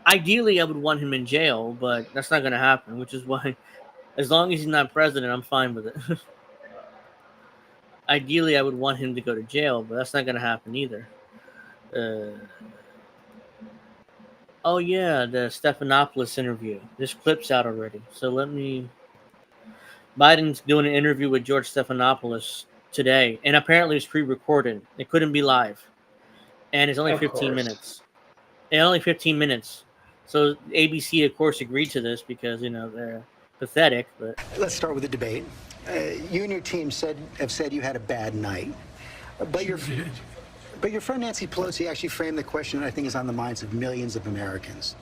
Ideally, I would want him in jail, but that's not going to happen. Which is why, as long as he's not president, I'm fine with it. Ideally, I would want him to go to jail, but that's not going to happen either. Oh yeah, the Stephanopoulos interview. This clip's out already. So Biden's doing an interview with George Stephanopoulos today, and apparently it's pre-recorded. It couldn't be live, and it's only 15 minutes. And only 15 minutes. So ABC, of course, agreed to this because they're pathetic. But let's start with the debate. You and your team have said you had a bad night, but your friend Nancy Pelosi actually framed the question that I think is on the minds of millions of Americans.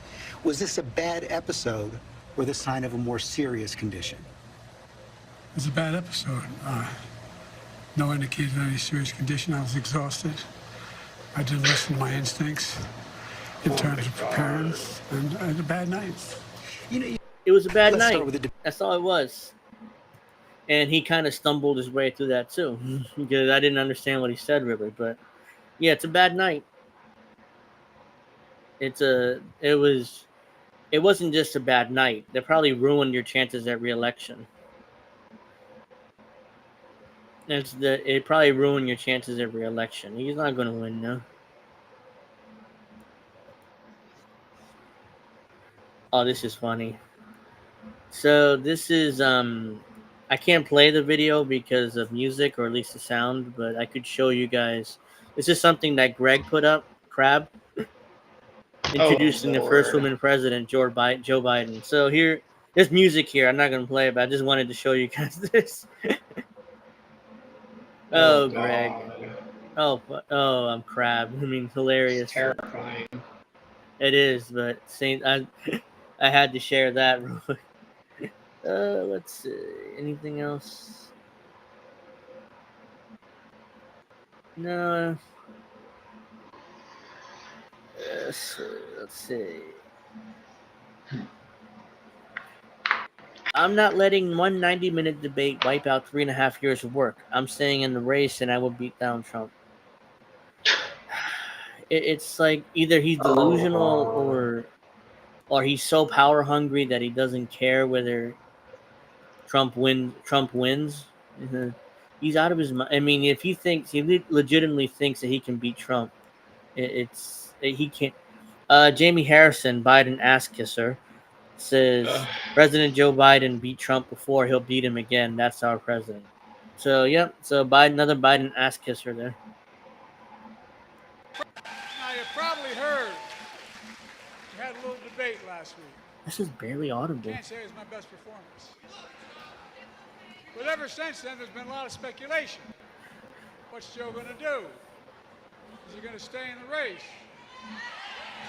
Was this a bad episode or the sign of a more serious condition? It was a bad episode. No indication of any serious condition. I was exhausted. I didn't listen to my instincts in terms of preparing, and I had a bad night. It was a bad night. That's all it was. And he kind of stumbled his way through that too, because I didn't understand what he said really. But yeah, it's a bad night. It wasn't just a bad night. That probably ruined your chances at re-election. It probably ruined your chances at re-election. He's not going to win now. Oh, this is funny. So this is I can't play the video because of music or at least the sound, but I could show you guys. This is something that Greg put up, Crab, introducing the first woman president, Joe Biden. So there's music here. I'm not going to play it, but I just wanted to show you guys this. Oh, Greg. Oh, I'm Crab. I mean, hilarious. It's terrifying. It is, but I had to share that. Let's see. Anything else? No. Let's see. I'm not letting one 90-minute debate wipe out 3.5 years of work. I'm staying in the race, and I will beat down Trump. It's like either he's delusional or he's so power hungry that he doesn't care whether Trump wins. Mhm. He's out of his mind. I mean, if he legitimately thinks that he can beat Trump, he can't. Jamie Harrison, Biden ass kisser, says President Joe Biden beat Trump before, he'll beat him again. That's our president. So yep. So another Biden ass kisser there. Now you probably heard we had a little debate last week. This is barely audible. Can't say it was my best performance. But ever since then, there's been a lot of speculation. What's Joe going to do? Is he going to stay in the race?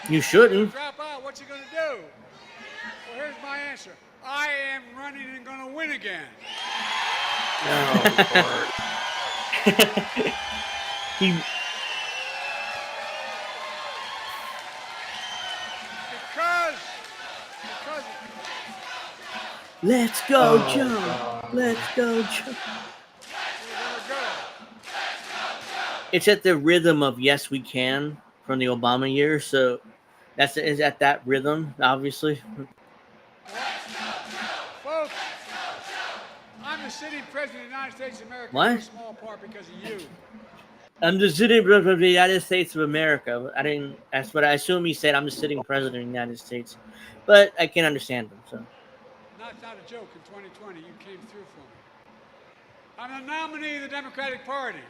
You shouldn't. Drop out. What's he going to do? Well, here's my answer. I am running and going to win again. He. Because. Let's go, Joe. Let's go, Joe. It's at the rhythm of "Yes, We Can" from the Obama years, so is at that rhythm, obviously. Folks, I'm the sitting president of the United States of America. What? In small part because of you. I'm the sitting president of the United States of America. That's what I assume he said. I'm the sitting president of the United States, but I can understand him. So. Not a joke. In 2020, you came through for me. I'm the nominee of the Democratic Party.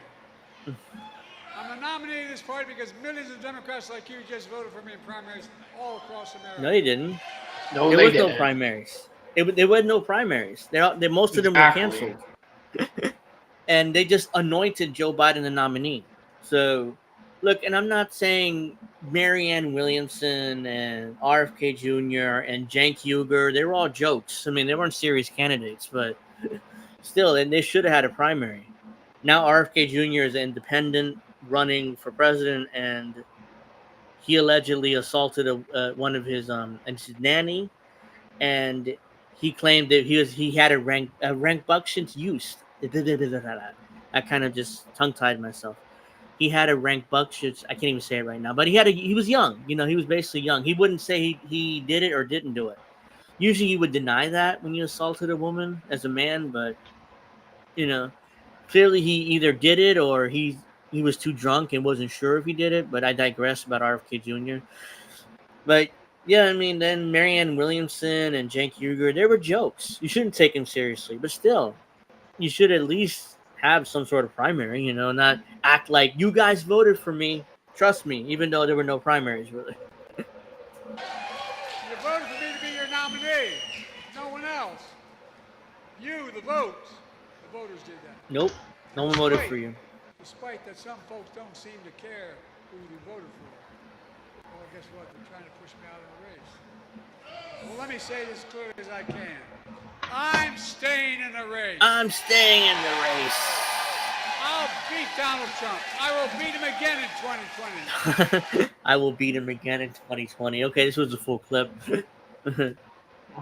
I'm the nominee of this party because millions of Democrats like you just voted for me in primaries all across America. No, you didn't. No, there they was didn't. no primaries. There was no primaries. Most of them were canceled. And they just anointed Joe Biden the nominee. So, look, and I'm not saying Marianne Williamson and RFK Jr. and Cenk Uygur, they were all jokes. I mean, they weren't serious candidates, but still, and they should have had a primary. Now RFK Jr. is independent, running for president, and he allegedly assaulted one of his nanny, and he claimed that he had a rambunctious use. I kind of just tongue-tied myself. He had a rambunctious. I can't even say it right now, but he was young. You know, he was basically young. He wouldn't say he did it or didn't do it. Usually, he would deny that when you assaulted a woman as a man, but you know, clearly he either did it or he was too drunk and wasn't sure if he did it. But I digress about RFK Jr. But yeah, I mean, then Marianne Williamson and Cenk Uygur, they were jokes. You shouldn't take them seriously, but still, you should at least have some sort of primary, you know, not act like you guys voted for me. Trust me, even though there were no primaries, really. You voted for me to be your nominee. No one else. You, the votes. The voters did that. Nope. No one voted for you. Despite that some folks don't seem to care who they voted for. Well, guess what? They're trying to push me out of the race. Well, let me say this clearly as I can. I'm staying in the race. I'm staying in the race. I'll beat Donald Trump. I will beat him again in 2020. I will beat him again in 2020. Okay, this was a full clip.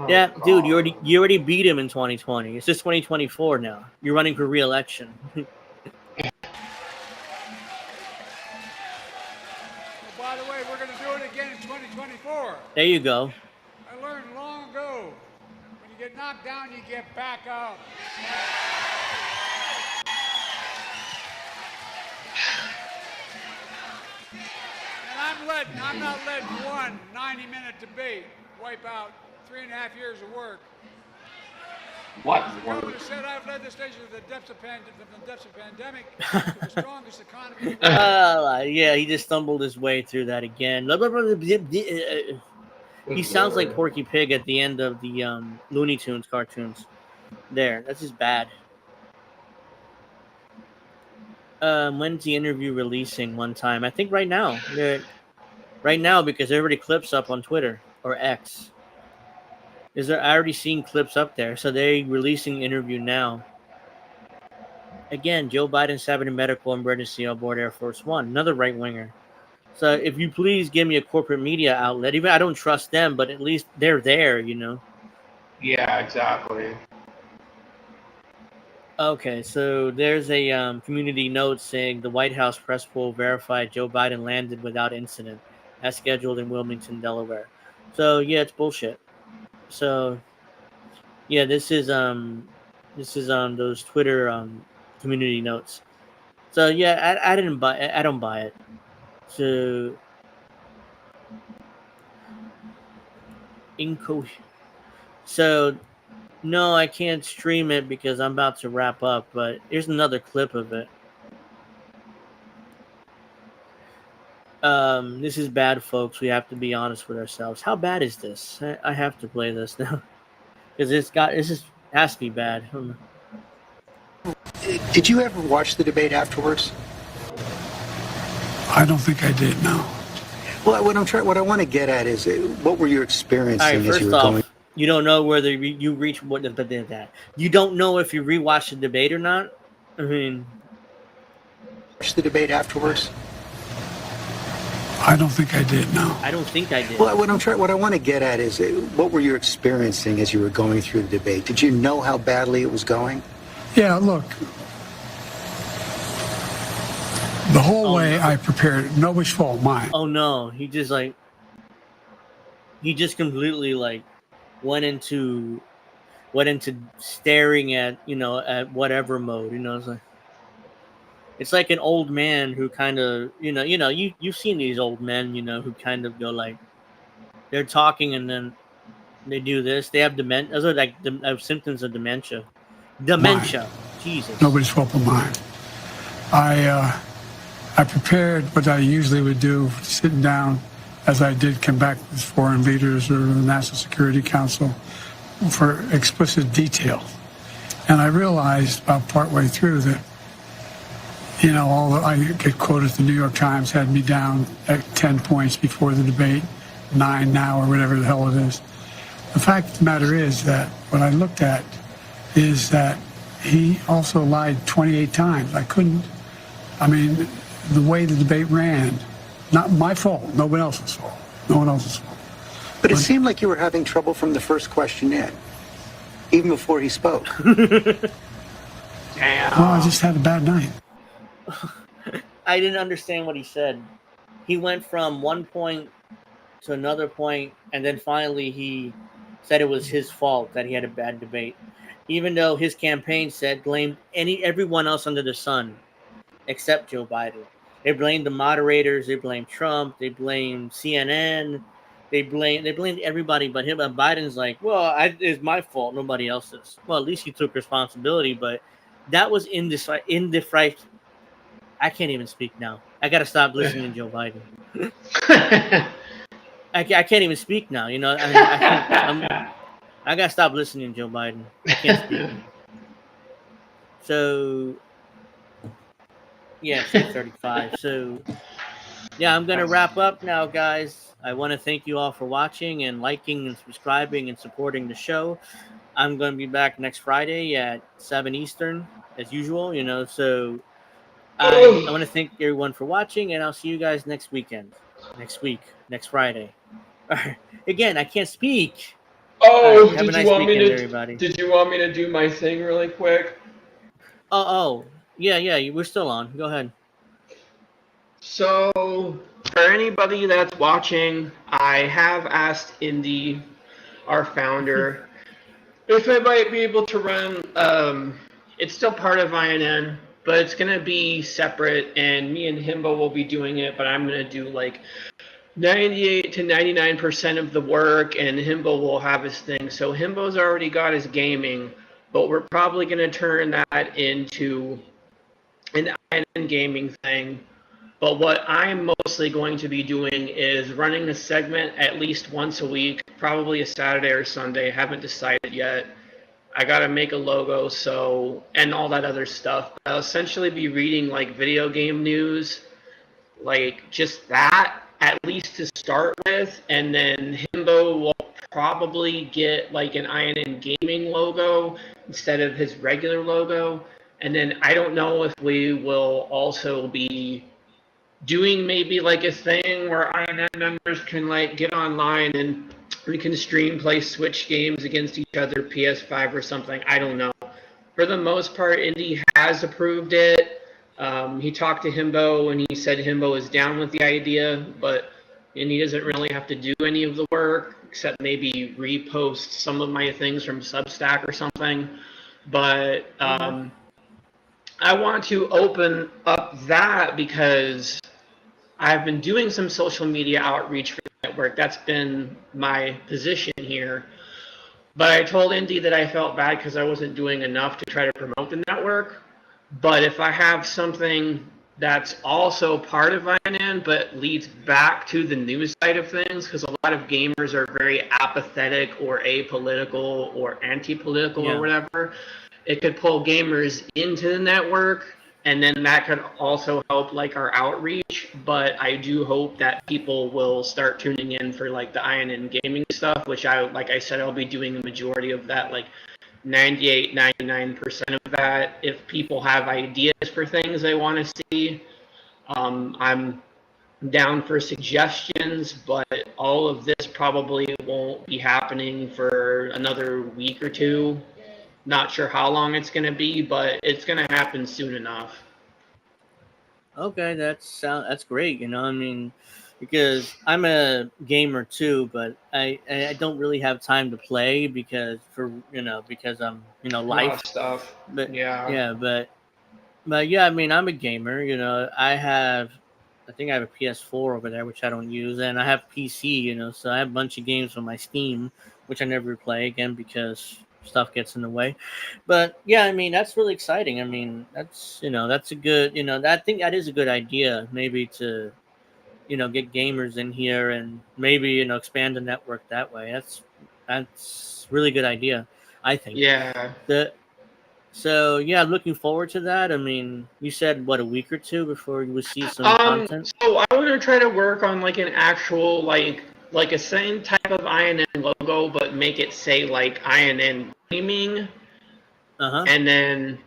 Yeah, dude, you already beat him in 2020. It's just 2024 now. You're running for re-election. Well, by the way, we're going to do it again in 2024. There you go. I learned long ago, when you get knocked down, you get back up. And I'm not letting one 90-minute debate wipe out 3.5 years of work. What? The governor said I've led this nation to the depths of pandemic, to the strongest economy. Yeah, he just stumbled his way through that again. He sounds like Porky Pig at the end of the Looney Tunes cartoons. There, that's just bad. When's the interview releasing? One time, I think right now. Right now, because everybody clips up on Twitter or X. I already seen clips up there, so they're releasing the interview now. Again, Joe Biden's having a medical emergency on board Air Force One, another right winger. So if you please give me a corporate media outlet, even I don't trust them, but at least they're there, you know. Yeah, exactly. Okay, so there's a community note saying the White House press poll verified Joe Biden landed without incident, as scheduled in Wilmington, Delaware. So yeah, it's bullshit. So yeah, this is those Twitter community notes. So yeah, I didn't buy I don't buy it. So inco. So no, I can't stream it because I'm about to wrap up. But here's another clip of it. This is bad, folks. We have to be honest with ourselves. How bad is this? I have to play this now because this is has to be bad. Did you ever watch the debate afterwards? I don't think I did, no. Well, what I want to get at is, what were you experiencing All right, as you first were off, going? you don't know whether you reach what that. You don't know if you rewatch the debate or not. I mean, Watch the debate afterwards. I don't think I did, no. I don't think I did. Well, what I want to get at is, what were you experiencing as you were going through the debate? Did you know how badly it was going? Yeah, look. The whole way I prepared, nobody's fault, mine. Oh no, he just completely went into staring at at whatever mode. It's like an old man who kind of you've seen these old men who kind of go like they're talking and then they do this. They have dementia. Those are like symptoms of dementia. Dementia. Jesus. Nobody's fault but mine. I prepared what I usually would do, sitting down as I did come back with foreign leaders or the National Security Council for explicit detail. And I realized about partway through that, I get quoted, the New York Times had me down at 10 points before the debate, 9 now or whatever the hell it is. The fact of the matter is that what I looked at is that he also lied 28 times. The way the debate ran, not my fault, nobody else's fault. No one else's fault. But it seemed like you were having trouble from the first question in, even before he spoke. Damn. Well, I just had a bad night. I didn't understand what he said. He went from one point to another point, and then finally he said it was his fault that he had a bad debate, even though his campaign blamed everyone else under the sun except Joe Biden. They blamed the moderators, they blamed Trump, they blamed CNN, they blamed everybody but him. And Biden's like, well, it's my fault, nobody else's. Well, at least he took responsibility, but that was indifferent. I can't even speak now. I gotta stop listening to Joe Biden. I can't even speak now. I gotta stop listening to Joe Biden. I can't speak. So yeah, it's 8:35. So yeah, I'm gonna wrap up now, guys. I want to thank you all for watching and liking and subscribing and supporting the show. I'm gonna be back next Friday at 7 Eastern as usual. So I want to thank everyone for watching, and I'll see you guys next week, next Friday. All right. Again, I can't speak. Oh, have a nice weekend, everybody. Did you want me to do my thing really quick? Yeah, we're still on. Go ahead. So, for anybody that's watching, I have asked Indy, our founder, if I might be able to run. It's still part of INN, but it's going to be separate, and me and Himbo will be doing it, but I'm going to do 98 to 99% of the work, and Himbo will have his thing. So Himbo's already got his gaming, but we're probably going to turn that into an INN gaming thing. But what I'm mostly going to be doing is running a segment at least once a week, probably a Saturday or Sunday. Haven't decided yet. I got to make a logo, and all that other stuff. I'll essentially be reading video game news, just that, at least to start with, and then Himbo will probably get an INN gaming logo instead of his regular logo. And then I don't know if we will also be doing maybe a thing where INN members can get online and we can stream, play Switch games against each other, PS5 or something. I don't know. For the most part, Indy has approved it. He talked to Himbo, and he said Himbo is down with the idea, but Indy doesn't really have to do any of the work, except maybe repost some of my things from Substack or something. But I want to open up that because I've been doing some social media outreach for the network. That's been my position here. But I told Indy that I felt bad because I wasn't doing enough to try to promote the network. But if I have something that's also part of INN but leads back to the news side of things, because a lot of gamers are very apathetic or apolitical or anti-political or whatever, it could pull gamers into the network, and then that could also help like our outreach. But I do hope that people will start tuning in for like the INN gaming stuff, which like I said, I'll be doing the majority of that, like 99% of that. If people have ideas for things they want to see, I'm down for suggestions, but all of this probably won't be happening for another week or two. Not sure how long it's going to be, but it's going to happen soon enough. Okay, that's great. I mean, because I'm a gamer too, but I don't really have time to play because because I'm A lot life. of stuff. But Yeah. yeah, but yeah, I mean, I'm a gamer. I think I have a PS4 over there, which I don't use, and I have PC. So I have a bunch of games on my Steam, which I never play again because stuff gets in the way. But yeah, I mean, that's really exciting. I mean, that's a good. I think that is a good idea. Maybe to get gamers in here and maybe expand the network that way. That's really good idea, I think. Yeah. So yeah, looking forward to that. I mean, you said what, a week or two before you would see some content? So I want to try to work on like an actual like a same type of INN logo, but make it say like INN gaming. And then,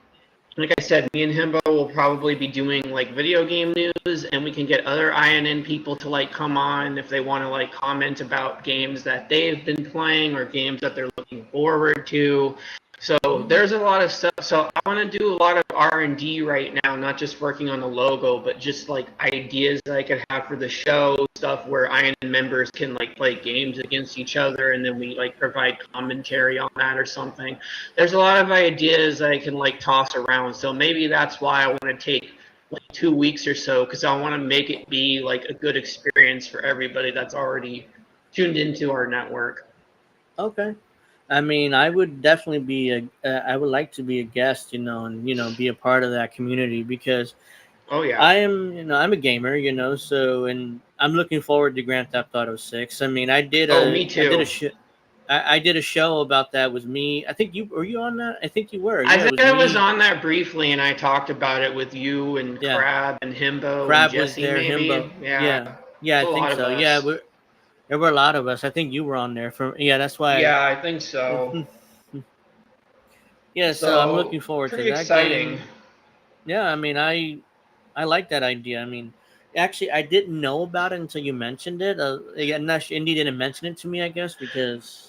like I said, me and Himbo will probably be doing like video game news, and we can get other INN people to like come on if they want to like comment about games that they've been playing or games that they're looking forward to. So there's a lot of stuff. So I want to do a lot of R&D right now, not just working on the logo, but just like ideas that I could have for the show, stuff where INN members can like play games against each other, and then we like provide commentary on that or something. There's a lot of ideas that I can like toss around. So maybe that's why I want to take like 2 weeks or so, because I want to make it be like a good experience for everybody that's already tuned into our network. Okay. I mean, I would definitely I would like to be a guest, and be a part of that community because Oh yeah, I am, I'm a gamer, so, and I'm looking forward to Grand Theft Auto 6. I mean, me too. I did a show about that with me. I think were you on that? I think you were. I Yeah, think I was on that briefly, and I talked about it with you and Crab and Himbo and Crab was Jesse, there, maybe. Himbo. Yeah, A I think lot of so. us. There were a lot of us. I think you were on there that's why. Yeah, I think so. Yeah, so I'm looking forward to pretty that exciting. game. Yeah, I mean, I like that idea. I mean, actually, I didn't know about it until you mentioned it. Indy didn't mention it to me, I guess, because.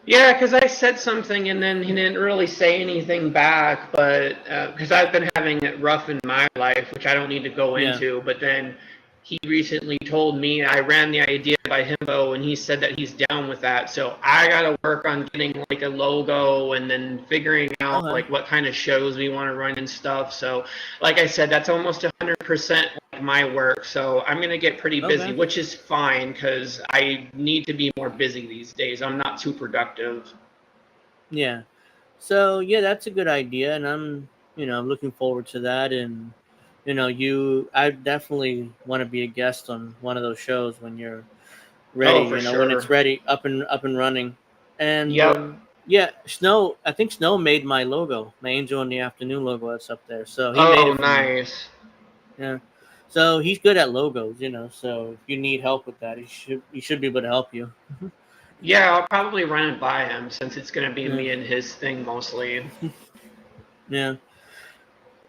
Yeah, because I said something and then he didn't really say anything back, but because I've been having it rough in my life, which I don't need to go into, but then he recently told me, I ran the idea by Himbo, and he said that he's down with that. So I got to work on getting like a logo and then figuring out like what kind of shows we want to run and stuff. So like I said, that's almost 100% like my work. So I'm going to get pretty busy, which is fine because I need to be more busy these days. I'm not too productive. Yeah. So yeah, that's a good idea, and I'm looking forward to that. And I definitely want to be a guest on one of those shows when you're ready. For When it's sure. ready, up and running. And Yep. yeah, Snow. I think Snow made my logo, my Angel in the Afternoon logo that's up there. So he made Oh, it for me. nice. Yeah. So he's good at logos, So if you need help with that, he should be able to help you. Yeah, I'll probably run it by him since it's going to be me and his thing mostly. Yeah.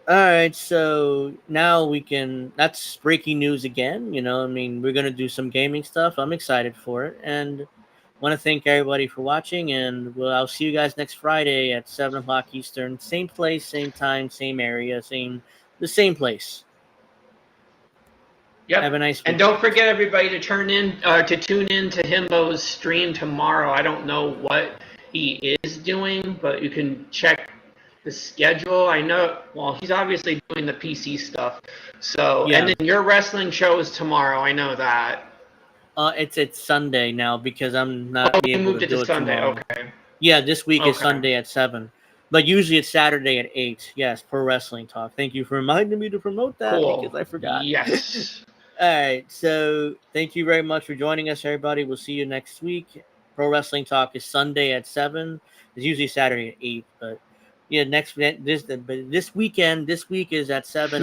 All right, so now that's breaking news again. I mean, we're going to do some gaming stuff. I'm excited for it. And want to thank everybody for watching, and I'll see you guys next Friday at 7 o'clock Eastern. Same place, same time, same area, the same place. Yep. Have a nice week. And don't forget, everybody, to tune in to Himbo's stream tomorrow. I don't know what he is doing, but you can check the schedule. I know, well, he's obviously doing the PC stuff. So, Yeah. And then your wrestling show is tomorrow. I know that. It's Sunday now because I'm not you able moved to it do to it Sunday. tomorrow. Okay. Yeah, this week is Okay. Sunday at 7. But usually it's Saturday at 8. Yes, Pro Wrestling Talk. Thank you for reminding me to promote that because I forgot. Yes. All right. So thank you very much for joining us, everybody. We'll see you next week. Pro Wrestling Talk is Sunday at 7. It's usually Saturday at 8. But yeah, this week is at 7.